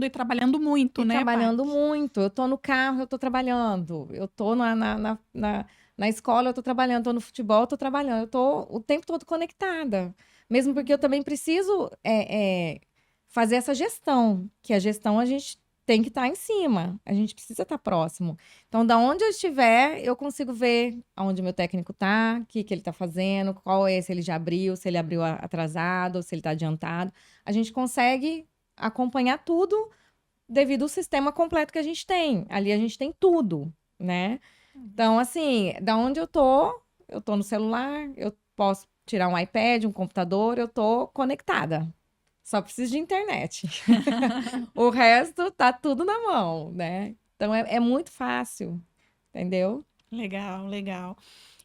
muito, E né, trabalhando Paty? muito. Eu tô no carro, eu tô trabalhando. Eu tô na escola, eu tô trabalhando. Tô no futebol, eu tô trabalhando. Eu tô o tempo todo conectada. Mesmo porque eu também preciso fazer essa gestão. Que a gestão a gente tem que estar em cima. A gente precisa estar próximo. Então, da onde eu estiver, eu consigo ver aonde meu técnico tá, o que que ele tá fazendo, qual é, se ele já abriu, se ele abriu atrasado, se ele tá adiantado. A gente consegue acompanhar tudo devido ao sistema completo que a gente tem. Ali a gente tem tudo, né? Então, assim, da onde eu tô no celular, eu posso tirar um iPad, um computador, eu tô conectada. Só preciso de internet. O resto tá tudo na mão, né? Então é muito fácil, entendeu? Legal, legal.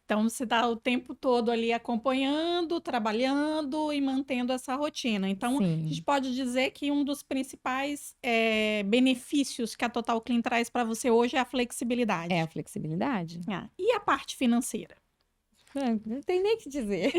Então, você está o tempo todo ali acompanhando, trabalhando e mantendo essa rotina. Então, a gente Sim, pode dizer que um dos principais benefícios que a Total Clean traz para você hoje é a é a flexibilidade. flexibilidade. Ah, e a parte financeira? Não tem nem o que dizer.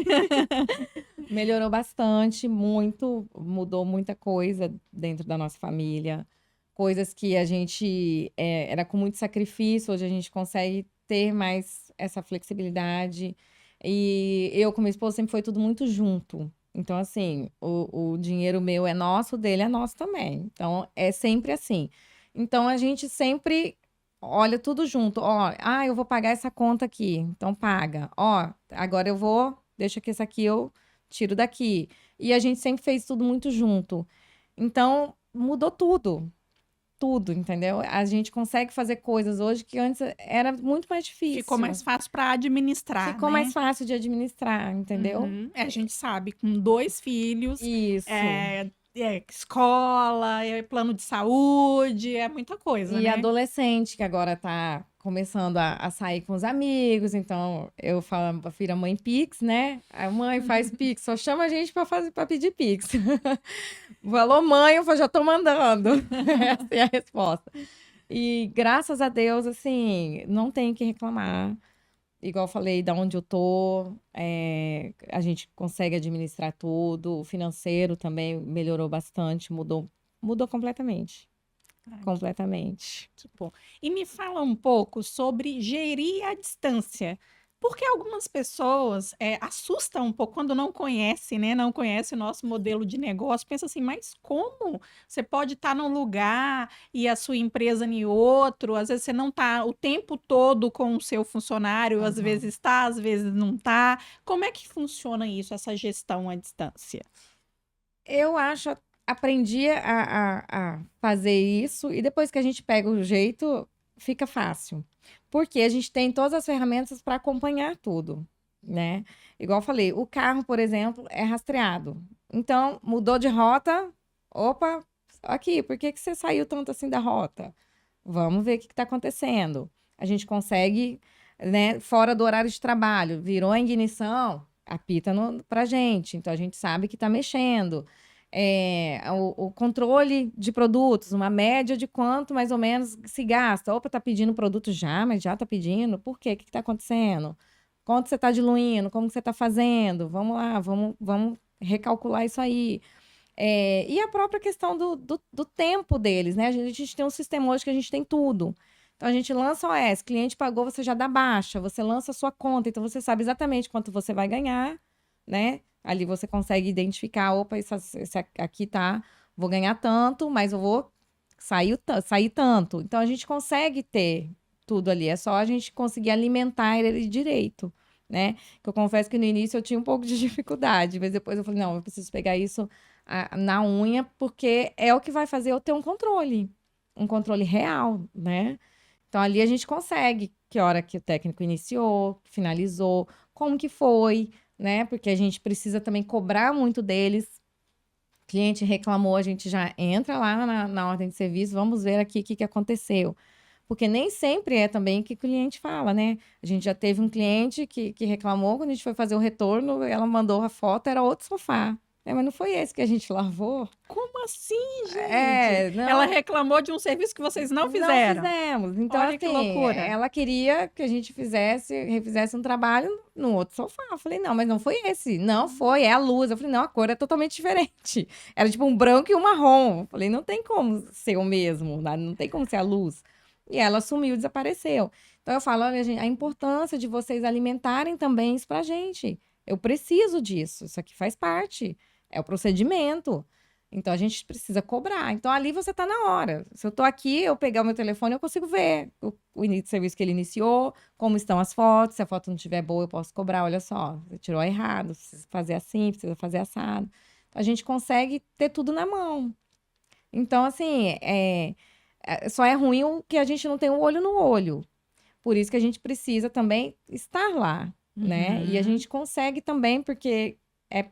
Melhorou bastante, muito, mudou muita coisa dentro da nossa família. Coisas que a gente era com muito sacrifício, hoje a gente consegue ter mais essa flexibilidade. E eu com meu esposo sempre foi tudo muito junto. Então, assim, o dinheiro meu é nosso, o dele é nosso também. Então, é sempre assim. Então, a gente sempre olha tudo junto. Ó, eu vou pagar essa conta aqui, então paga. Ó, agora eu vou, deixa que esse aqui eu tiro daqui. E a gente sempre fez tudo muito junto. Então, mudou tudo. Tudo, entendeu? A gente consegue fazer coisas hoje que antes era muito mais Ficou mais difícil. fácil para administrar, Ficou mais né? fácil de administrar, entendeu? Uhum. A gente sabe, com dois filhos, Isso. escola, plano de saúde, é muita coisa, E né? adolescente que agora tá começando a sair com os amigos, então eu falo pra filha, mãe Pix, né? A mãe faz Pix, só chama a gente pra fazer para pedir Pix. Falou mãe, eu falo, já tô mandando. Essa é a resposta. E graças a Deus, assim, não tenho que reclamar. igual eu falei, da onde eu tô, a gente consegue administrar tudo. O financeiro também melhorou bastante, mudou completamente. Ai, Completamente. que bom. E me fala um pouco sobre gerir à distância. Porque algumas pessoas assustam um pouco quando não conhecem, né? Não conhece o nosso modelo de negócio. Pensa assim, mas como? Você pode estar num lugar e a sua empresa em outro. Às vezes você não está o tempo todo com o seu funcionário. Às vezes Aham. está, às vezes não está. Como é que funciona isso, essa gestão à distância? Eu acho, aprendi a fazer isso e depois que a gente pega o jeito, fica fácil. Porque a gente tem todas as ferramentas para acompanhar tudo, né? Igual eu falei, o carro, por exemplo, é rastreado. Então, mudou de rota. Opa, aqui, por que que você saiu tanto assim da rota? Vamos ver o que está acontecendo. A gente consegue, né, fora do horário de trabalho, virou a ignição, apita para gente. Então a gente sabe que está mexendo. O controle de produtos, uma média de quanto mais ou menos se gasta. Opa, está pedindo produto já, mas já está pedindo. Por quê? O que está acontecendo? Quanto você está diluindo? Como que você está fazendo? Vamos lá, vamos recalcular isso aí. E a própria questão do tempo deles, né? A gente tem um sistema hoje que a gente tem tudo. Então, a gente lança o OS, cliente pagou, você já dá baixa, você lança a sua conta, então você sabe exatamente quanto você vai ganhar, né? Ali você consegue identificar, opa, esse aqui tá, vou ganhar tanto, mas eu vou sair tanto. Então, a gente consegue ter tudo ali, é só a gente conseguir alimentar ele direito, né? Que eu confesso que no início eu tinha um pouco de dificuldade, mas depois eu falei, não, eu preciso pegar isso na unha, porque é o que vai fazer eu ter um controle real, né? Então ali a gente consegue que hora que o técnico iniciou, finalizou, como que foi, né? Porque a gente precisa também cobrar muito deles. Cliente reclamou, a gente já entra lá na ordem de serviço, vamos ver aqui o que aconteceu. Porque nem sempre é também o que o cliente fala, né? A gente já teve um cliente que reclamou, quando a gente foi fazer o retorno, ela mandou a foto, era outro sofá. Mas não foi esse que a gente lavou. Como assim, gente? Ela Não, reclamou de um serviço que vocês não não fizeram. fizemos. Então, Olha que assim, loucura. ela queria que a gente refizesse um trabalho no outro sofá. Eu falei, não, mas não foi esse. Não foi, é a luz. Eu falei, não, a cor é totalmente diferente. Era tipo um branco e um marrom. Eu falei, não tem como ser o mesmo, né? Não tem como ser a luz. E ela sumiu, desapareceu. Então, eu falo, olha, gente, a importância de vocês alimentarem também isso pra gente. Eu preciso disso. Isso aqui faz parte. É o procedimento. Então a gente precisa cobrar. Então ali você está na hora. Se eu estou aqui, eu pegar o meu telefone, eu consigo ver o início de serviço que ele iniciou, como estão as fotos. Se a foto não estiver boa, eu posso cobrar. Olha só, você tirou errado, precisa fazer assim, precisa fazer assado. Então, a gente consegue ter tudo na mão. Então, assim, só é ruim o que a gente não tem um olho no olho. Por isso que a gente precisa também estar lá, né? E a Uhum. gente consegue também, porque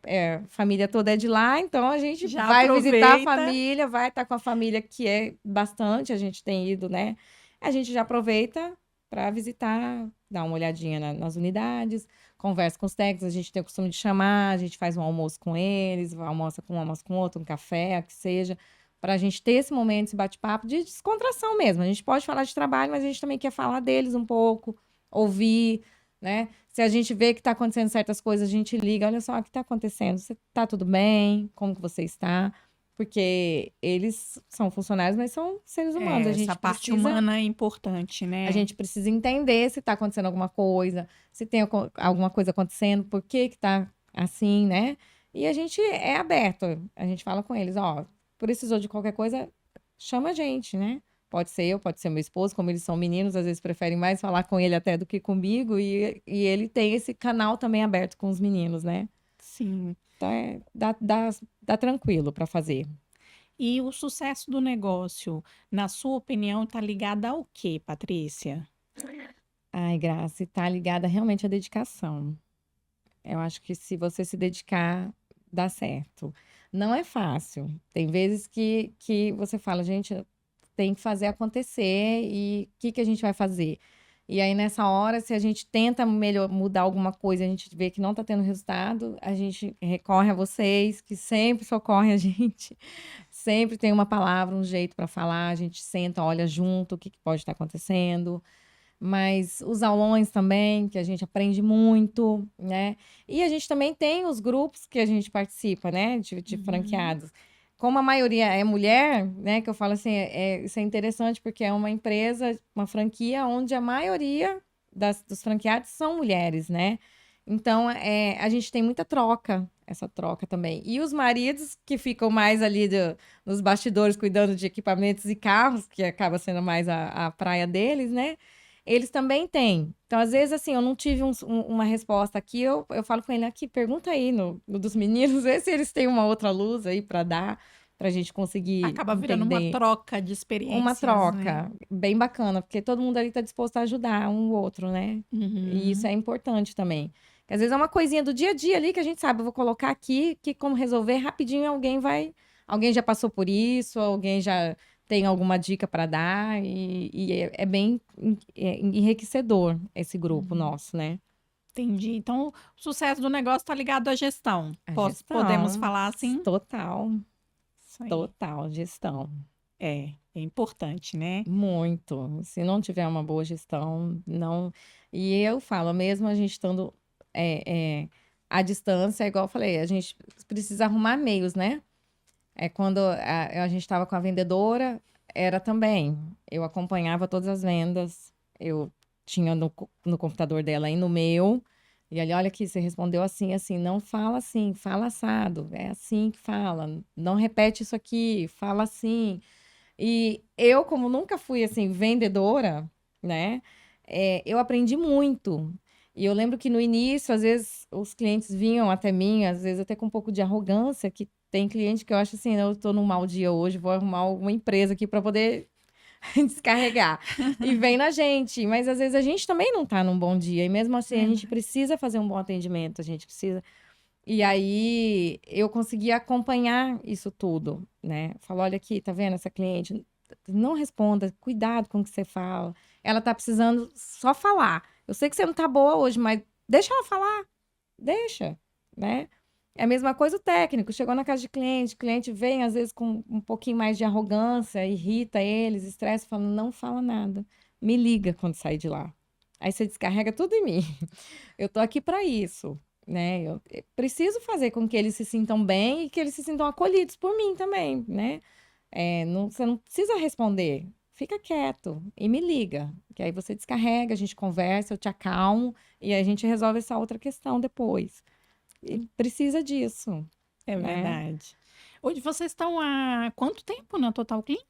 a família toda é de lá, então a gente Já vai visitar a aproveita. família, vai estar com a família que é bastante, a gente tem ido, né? A gente já aproveita para visitar, dar uma olhadinha nas unidades, conversa com os técnicos, a gente tem o costume de chamar, a gente faz um almoço com eles, almoça com um, almoça com outro, um café, o que seja, para a gente ter esse momento, esse bate-papo de descontração mesmo. A gente pode falar de trabalho, mas a gente também quer falar deles um pouco, ouvir, né? Se a gente vê que está acontecendo certas coisas, a gente liga, olha só o que está acontecendo, você está tudo bem? Como que você está? Porque eles são funcionários, mas são seres humanos. Essa parte humana é importante, A né? gente precisa entender se está acontecendo alguma coisa, se tem alguma coisa acontecendo, por que que tá assim, né? E a gente é aberto, a gente fala com eles, ó, precisou de qualquer coisa, chama a gente, né? Pode ser eu, pode ser meu esposo, como eles são meninos, às vezes preferem mais falar com ele até do que comigo, e ele tem esse canal também aberto com os meninos, né? Sim. Então, dá tranquilo para fazer. E o sucesso do negócio, na sua opinião, está ligado ao quê, Patrícia? Ai, Graça, tá ligada realmente à dedicação. Eu acho que se você se dedicar, dá certo. Não é fácil. Tem vezes que você fala, gente, tem que fazer acontecer e o que a gente vai fazer? E aí, nessa hora, se a gente tenta mudar alguma coisa, a gente vê que não está tendo resultado, a gente recorre a vocês, que sempre socorrem a gente. Sempre tem uma palavra, um jeito para falar, a gente senta, olha junto o que pode estar acontecendo. Mas os aulões também, que a gente aprende muito, né? E a gente também tem os grupos que a gente participa, né? De franqueados. Como a maioria é mulher, né? Que eu falo assim, isso é interessante porque é uma empresa, uma franquia onde a maioria dos franqueados são mulheres, né? Então, a gente tem muita troca, essa troca também. E os maridos que ficam mais ali nos bastidores cuidando de equipamentos e carros, que acaba sendo mais a praia deles, né? Eles também têm. Então, às vezes, assim, eu não tive uma resposta aqui, eu falo com ele aqui, pergunta aí no dos meninos, vê se eles têm uma outra luz aí para dar, para a gente conseguir Acaba virando uma entender. troca de Uma experiências, né? troca bem bacana, porque todo mundo ali está disposto a ajudar um o outro, né? E isso Uhum. é importante também. Porque às vezes é uma coisinha do dia a dia ali que a gente sabe, eu vou colocar aqui, que como resolver rapidinho alguém já passou por isso, alguém já tem alguma dica para dar, e é bem enriquecedor esse grupo nosso, né? Entendi. Então, o sucesso do negócio está ligado à gestão. A Podemos gestão, falar assim? total, Isso aí. total, gestão. É importante, né? Muito. Se não tiver uma boa gestão, não. E eu falo, mesmo a gente estando à distância, igual eu falei, a gente precisa arrumar meios, né? Quando a gente estava com a vendedora, era também. Eu acompanhava todas as vendas, eu tinha no computador dela e no meu. E ali, olha aqui, você respondeu assim, assim, não fala assim, fala assado, é assim que fala, não repete isso aqui, fala assim. E eu, como nunca fui assim, vendedora, né? Eu aprendi muito. E eu lembro que no início, às vezes, os clientes vinham até mim, às vezes até com um pouco de arrogância, que tem cliente que eu acho assim, eu tô num mau dia hoje, vou arrumar uma empresa aqui para poder descarregar. E vem na gente. Mas às vezes a gente também não tá num bom dia. E mesmo assim, a gente Verdade. precisa fazer um bom atendimento, a gente precisa. E aí eu consegui acompanhar isso tudo, né? Falou, olha aqui, tá vendo essa cliente? Não responda, cuidado com o que você fala. Ela tá precisando só falar. Eu sei que você não tá boa hoje, mas deixa ela falar, deixa, né? É a mesma coisa o técnico. Chegou na casa de cliente, o cliente vem às vezes com um pouquinho mais de arrogância, irrita eles, estressa, fala, não fala nada. Me liga quando sair de lá. Aí você descarrega tudo em mim. Eu tô aqui para isso, né? Eu preciso fazer com que eles se sintam bem e que eles se sintam acolhidos por mim também, né? Você não precisa responder. Fica quieto e me liga, que aí você descarrega, a gente conversa, eu te acalmo e a gente resolve essa outra questão depois. E precisa disso, É né? verdade. Hoje vocês estão há quanto tempo na Total Clean?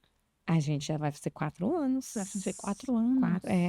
A gente já vai fazer 4 anos. Vai fazer 4 anos.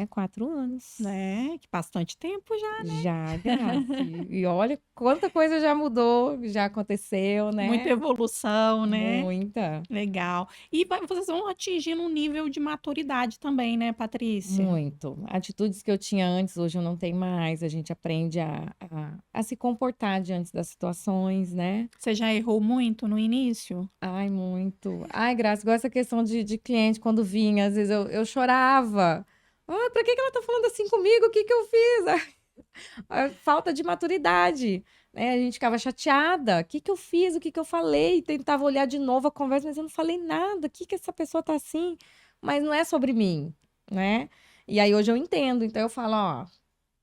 4 anos. Né? Que bastante tempo já. Já, Grazi. E olha quanta coisa já mudou, já aconteceu, Muita né? evolução, né? Muita. Legal. E vocês vão atingindo um nível de maturidade também, né, Patrícia? Muito. Atitudes que eu tinha antes, hoje eu não tenho mais. A gente aprende a se comportar diante das situações, né? Você já errou muito no início? Ai, muito. Ai, Graça, igual essa questão de cliente, quando vinha, às vezes eu chorava. Ah, pra que ela tá falando assim comigo? O que que eu fiz? Falta de maturidade, né? A gente ficava chateada. O que que eu fiz? O que que eu falei? Tentava olhar de novo a conversa, mas eu não falei nada. O que que essa pessoa tá assim? Mas não é sobre mim, né? E aí hoje eu entendo. Então eu falo, ó,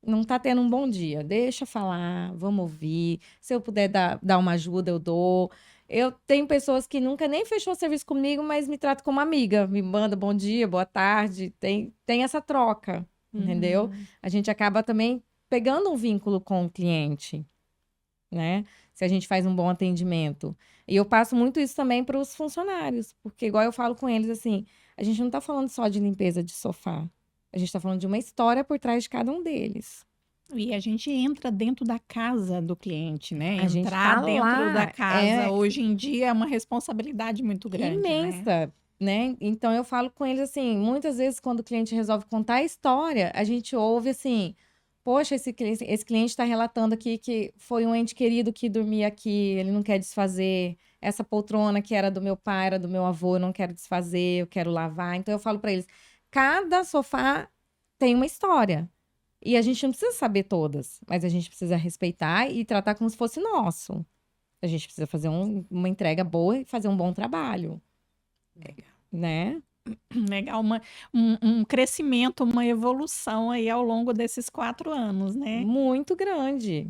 não tá tendo um bom dia. Deixa falar, vamos ouvir. Se eu puder dar uma ajuda, eu dou. Eu tenho pessoas que nunca nem fechou serviço comigo, mas me tratam como amiga. Me manda bom dia, boa tarde. Tem essa troca, entendeu? Uhum. A gente acaba também pegando um vínculo com o cliente, né? Se a gente faz um bom atendimento. E eu passo muito isso também para os funcionários, porque igual eu falo com eles assim, a gente não está falando só de limpeza de sofá. A gente está falando de uma história por trás de cada um deles. E a gente entra dentro da casa do cliente, né? A gente Entrar tá dentro da lá, casa hoje em dia é uma responsabilidade muito grande, né? imensa, né? Então eu falo com eles assim, muitas vezes quando o cliente resolve contar a história, a gente ouve assim, poxa, esse cliente está relatando aqui que foi um ente querido que dormia aqui, ele não quer desfazer. Essa poltrona que era do meu pai, era do meu avô, eu não quero desfazer, eu quero lavar. Então eu falo para eles, cada sofá tem uma história. E a gente não precisa saber todas, mas a gente precisa respeitar e tratar como se fosse nosso. A gente precisa fazer uma entrega boa e fazer um bom trabalho, né? Legal, um crescimento, uma evolução aí ao longo desses 4 anos, né? Muito E grande.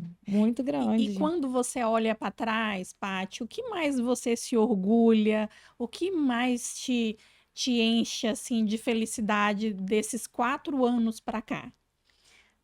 quando você olha para trás, Paty, o que mais você se orgulha? O que mais te enche assim de felicidade desses 4 anos para cá?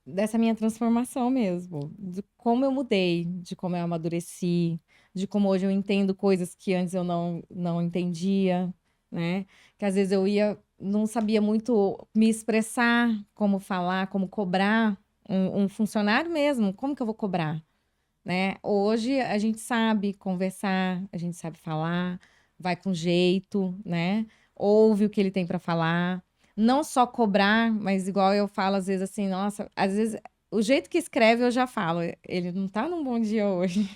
Dessa minha transformação mesmo, de como eu mudei, de como eu amadureci, de como hoje eu entendo coisas que antes eu não entendia, né? Que às vezes eu ia, não sabia muito me expressar, como falar, como cobrar um funcionário mesmo, como que eu vou cobrar, né? Hoje a gente sabe conversar, a gente sabe falar, vai com jeito, né? Ouve o que ele tem para falar. Não só cobrar, mas igual eu falo às vezes assim, nossa, às vezes o jeito que escreve eu já falo, ele não tá num bom dia hoje.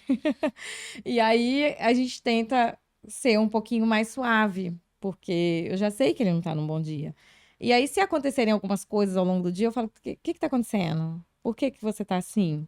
E aí a gente tenta ser um pouquinho mais suave, porque eu já sei que ele não tá num bom dia. E aí, se acontecerem algumas coisas ao longo do dia, eu falo: o que tá acontecendo? Por que que você tá assim?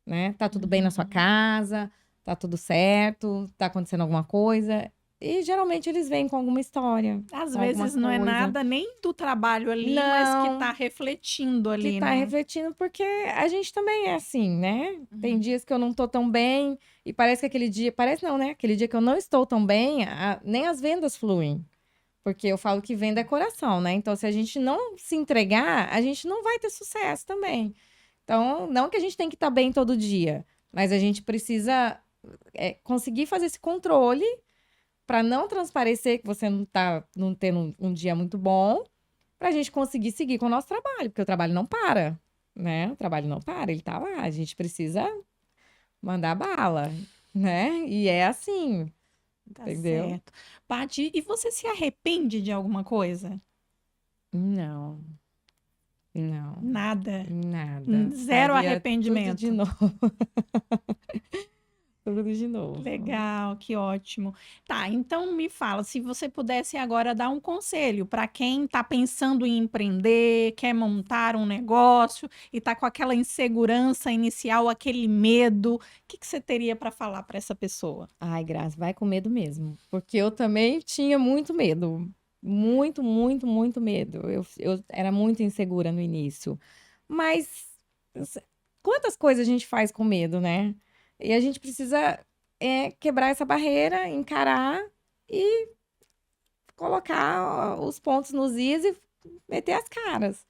Né? Tá tudo bem na sua Uhum. casa? Tá tudo certo? Tá acontecendo alguma coisa? E geralmente eles vêm com alguma história, Às com alguma vezes não é coisa. nada nem do trabalho ali, mas que está Não, refletindo que ali, tá né? refletindo porque a gente também é assim, né? Tem Uhum. dias que eu não tô tão bem e parece que aquele dia, parece não, né? Aquele dia que eu não estou tão bem, nem as vendas fluem. Porque eu falo que venda é coração, né? Então, se a gente não se entregar, a gente não vai ter sucesso também. Então, não que a gente tem que estar bem todo dia, mas a gente precisa conseguir fazer esse controle para não transparecer que você não tá não tendo um dia muito bom, para a gente conseguir seguir com o nosso trabalho, porque o trabalho não para, né? O trabalho não para, ele tá lá. A gente precisa mandar bala, né? E é assim, Tá entendeu? certo. Paty, e você se arrepende de alguma coisa? Não, não, Nada. nada. Zero Faria tudo de arrependimento. novo, tudo de novo. Legal, que ótimo. Tá, então me fala, se você pudesse agora dar um conselho para quem está pensando em empreender, quer montar um negócio e está com aquela insegurança inicial, aquele medo, o que que você teria para falar para essa pessoa? Ai, Graça, vai com medo mesmo. Porque eu também tinha muito medo. Muito, muito, muito medo. Eu era muito insegura no início. Mas s- quantas coisas a gente faz com medo, né? E a gente precisa quebrar essa barreira, encarar e colocar os pontos nos is e meter as caras.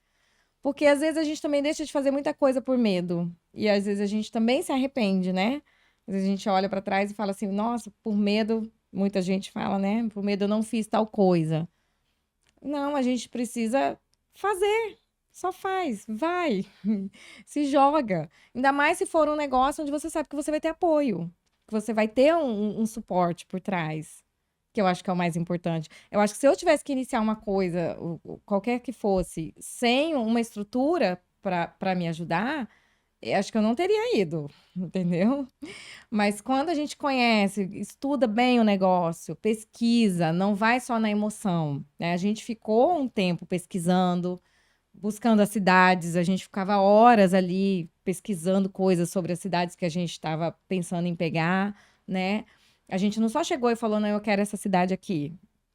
Porque às vezes a gente também deixa de fazer muita coisa por medo. E às vezes a gente também se arrepende, né? Às vezes a gente olha pra trás e fala assim: nossa, por medo, muita gente fala, né? Por medo eu não fiz tal coisa. Não, a gente precisa fazer. Só faz, vai, se joga. Ainda mais se for um negócio onde você sabe que você vai ter apoio, que você vai ter um suporte por trás, que eu acho que é o mais importante. Eu acho que se eu tivesse que iniciar uma coisa, qualquer que fosse, sem uma estrutura para me ajudar, eu acho que eu não teria ido, entendeu? Mas quando a gente conhece, estuda bem o negócio, pesquisa, não vai só na emoção, né? A gente ficou um tempo pesquisando, buscando as cidades, a gente ficava horas ali pesquisando coisas sobre as cidades que a gente estava pensando em pegar, né? A gente não só chegou e falou, não, eu quero essa cidade aqui.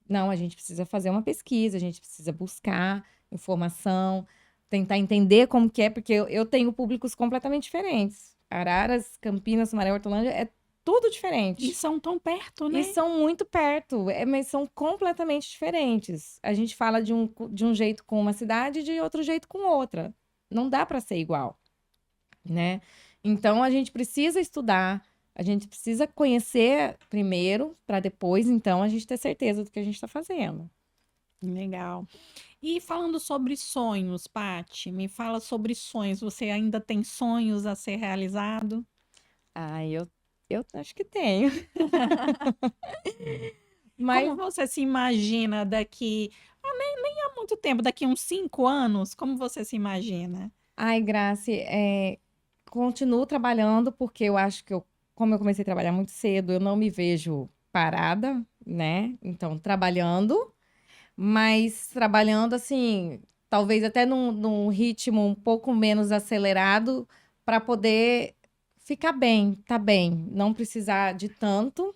Não, a gente precisa fazer uma pesquisa, a gente precisa buscar informação, tentar entender como que é, porque eu tenho públicos completamente diferentes. Araras, Campinas, Sumaré, Hortolândia, é tudo E diferente. são tão perto, E né? são muito perto, mas são completamente diferentes. A gente fala de um jeito com uma cidade e de outro jeito com outra. Não dá para ser igual, né? Então a gente precisa estudar, a gente precisa conhecer primeiro, para depois, então, a gente ter certeza do que a gente está fazendo. Legal. E falando sobre sonhos, Paty, me fala sobre sonhos. Você ainda tem sonhos a ser realizado? Ah, eu acho que tenho. Como Mas, você se imagina daqui, nem há muito tempo, daqui uns 5 anos, como você se imagina? ai, Grace, continuo trabalhando, porque eu acho que como eu comecei a trabalhar muito cedo, eu não me vejo parada, né? Então, trabalhando. Mas trabalhando assim, talvez até num ritmo um pouco menos acelerado, para poder ficar bem, tá bem, não precisar de tanto,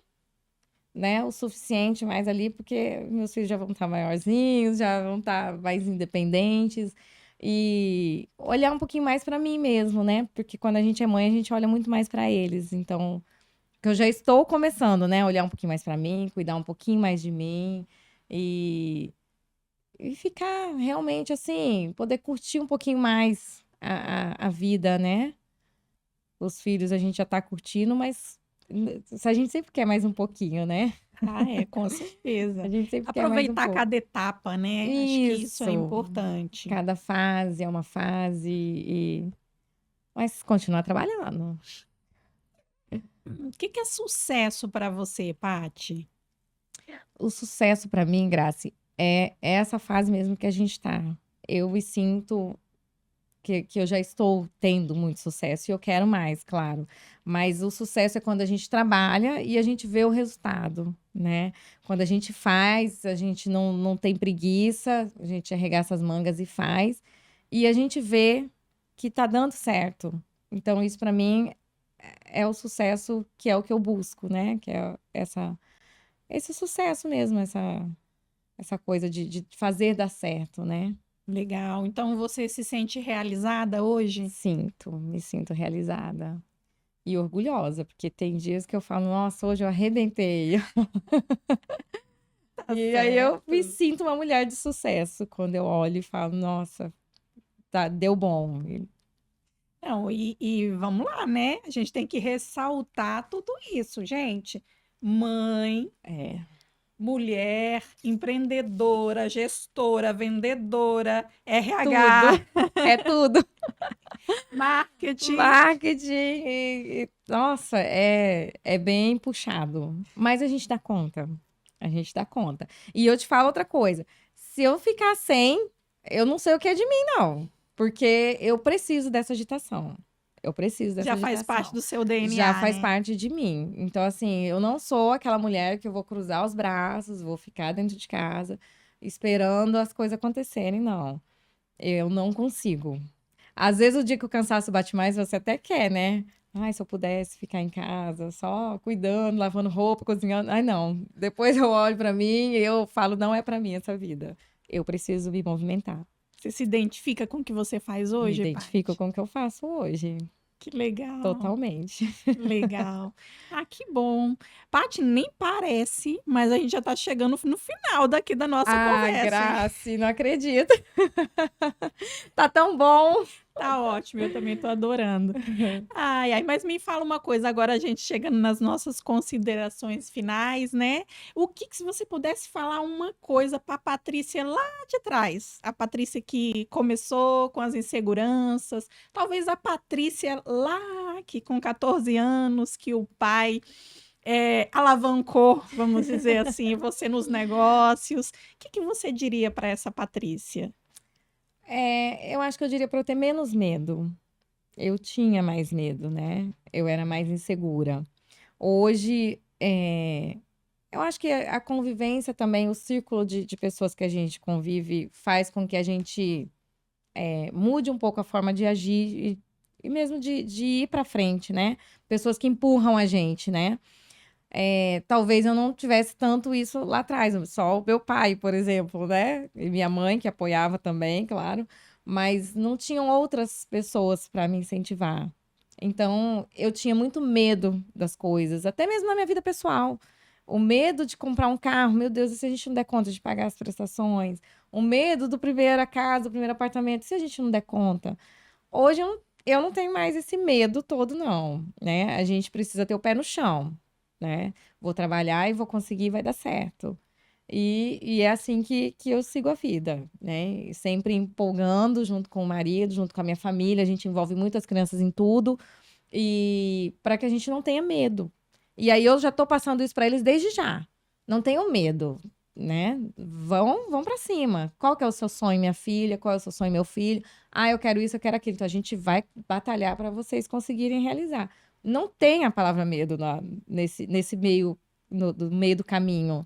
né, o suficiente mais ali, porque meus filhos já vão estar maiorzinhos, já vão estar mais independentes. E olhar um pouquinho mais para mim mesmo, né? Porque quando a gente é mãe, a gente olha muito mais para eles. Então, que eu já estou começando, né? Olhar um pouquinho mais para mim, cuidar um pouquinho mais de mim e, e ficar realmente assim, poder curtir um pouquinho mais a vida, né? Os filhos a gente já tá curtindo, mas a gente sempre quer mais um pouquinho, né? Com A certeza. gente sempre quer mais um Aproveitar pouco. cada etapa, né? Acho que isso é Isso. importante. Cada fase é uma fase mas continuar trabalhando. O que que é sucesso para você, Paty? O sucesso para mim, Grace, é essa fase mesmo que a gente tá. Eu me sinto que eu já estou tendo muito sucesso e eu quero mais, claro. Mas o sucesso é quando a gente trabalha e a gente vê o resultado, né? Quando a gente faz, a gente não tem preguiça, a gente arregaça as mangas e faz. E a gente vê que tá dando certo. Então, isso para mim é o sucesso que é o que eu busco, né? Que é esse sucesso mesmo, essa coisa de fazer dar certo, né? Legal. Então você se sente realizada hoje? Me sinto realizada e orgulhosa, porque tem dias que eu falo, nossa, hoje eu arrebentei. Tá E aí eu me certo. sinto uma mulher de sucesso quando eu olho e falo, nossa, tá, deu bom. Não, e vamos lá, né? A gente tem que ressaltar tudo isso, gente. Mãe, É, mulher, empreendedora, gestora, vendedora, tudo, RH, é tudo. marketing. Marketing, nossa, é bem puxado. Mas a gente dá conta. A gente dá conta. E eu te falo outra coisa. Se eu ficar sem, eu não sei o que é de mim, não. Porque eu preciso dessa agitação. Eu preciso dessa Já faz parte agitação. do seu Já DNA, faz né? parte de mim. Então, assim, eu não sou aquela mulher que eu vou cruzar os braços, vou ficar dentro de casa esperando as coisas acontecerem, não. Eu não consigo. Às vezes o dia que o cansaço bate mais, você até quer, né? Ai, se eu pudesse ficar em casa, só cuidando, lavando roupa, cozinhando. Ai, não. Depois eu olho pra mim e eu falo, não é pra mim essa vida. Eu preciso me movimentar. Você se identifica com o que você faz Me hoje, identifico Paty? com o que eu faço hoje. Que legal. Totalmente. Legal. Ah, que bom. Paty, nem parece, mas a gente já está chegando no final daqui da nossa Ah, conversa, hein? Grace, não acredito. Tá tão bom. Tá ótimo, eu também tô adorando. Ai, ai, mas me fala uma coisa, agora a gente chegando nas nossas considerações finais, né? O que se você pudesse falar uma coisa para a Patrícia lá de trás, a Patrícia que começou com as inseguranças, talvez a Patrícia lá que com 14 anos, que o pai alavancou, vamos dizer assim, você nos negócios. O que você diria para essa Patrícia? Eu acho que eu diria pra eu ter menos medo. Eu tinha mais medo, né? Eu era mais insegura. Hoje, eu acho que a convivência também, o círculo de pessoas que a gente convive, faz com que a gente mude um pouco a forma de agir e mesmo de ir para frente, né? Pessoas que empurram a gente, né? Talvez eu não tivesse tanto isso lá atrás, só o meu pai, por exemplo, né? E minha mãe, que apoiava também, claro, mas não tinham outras pessoas para me incentivar. Então, eu tinha muito medo das coisas, até mesmo na minha vida pessoal. O medo de comprar um carro, meu Deus, e se a gente não der conta de pagar as prestações? O medo do primeira casa, do primeiro apartamento, se a gente não der conta? Hoje eu não tenho mais esse medo todo, não, né? A gente precisa ter o pé no chão, né? Vou trabalhar e vou conseguir, vai dar certo. E é assim que eu sigo a vida, né? E sempre empolgando junto com o marido, junto com a minha família, a gente envolve muitas crianças em tudo, e para que a gente não tenha medo. E aí eu já tô passando isso para eles desde já. Não tenham medo, né? Vão para cima. Qual que é o seu sonho, minha filha? Qual é o seu sonho, meu filho? Ah, eu quero isso, eu quero aquilo. Então a gente vai batalhar para vocês conseguirem realizar. Não tem a palavra medo nesse meio, do meio do caminho,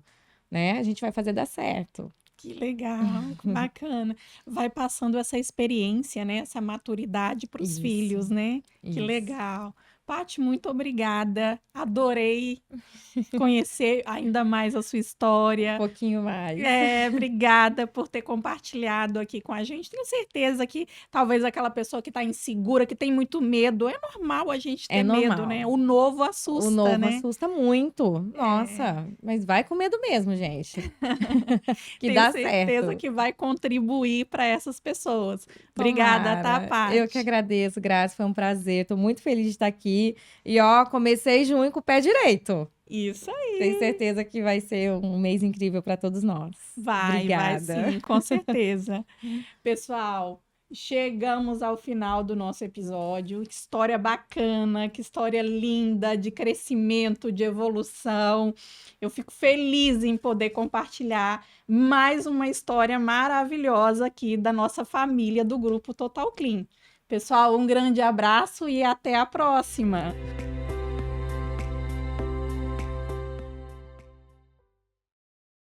né? A gente vai fazer dar certo. Que legal, que bacana. Vai passando essa experiência, né? Essa maturidade para os Isso, filhos, né? Que isso. legal. Paty, muito obrigada. Adorei conhecer ainda mais a sua história. Um pouquinho mais. Obrigada por ter compartilhado aqui com a gente. Tenho certeza que talvez aquela pessoa que está insegura, que tem muito medo, é normal a gente ter medo, né? O novo assusta, O novo né? assusta muito. Nossa, mas vai com medo mesmo, gente. Que Tenho dá certeza certo. que vai contribuir para essas pessoas. Obrigada, tá, Tomara. Paty? Eu que agradeço, Graça. Foi um prazer. Tô muito feliz de estar aqui. E ó, comecei junho com o pé direito. Isso aí. Tenho certeza que vai ser um mês incrível para todos nós. Vai Obrigada. sim, com certeza. Pessoal, chegamos ao final do nosso episódio. Que história bacana, que história linda de crescimento, de evolução. Eu fico feliz em poder compartilhar mais uma história maravilhosa aqui da nossa família do Grupo Total Clean. Pessoal, um grande abraço e até a próxima!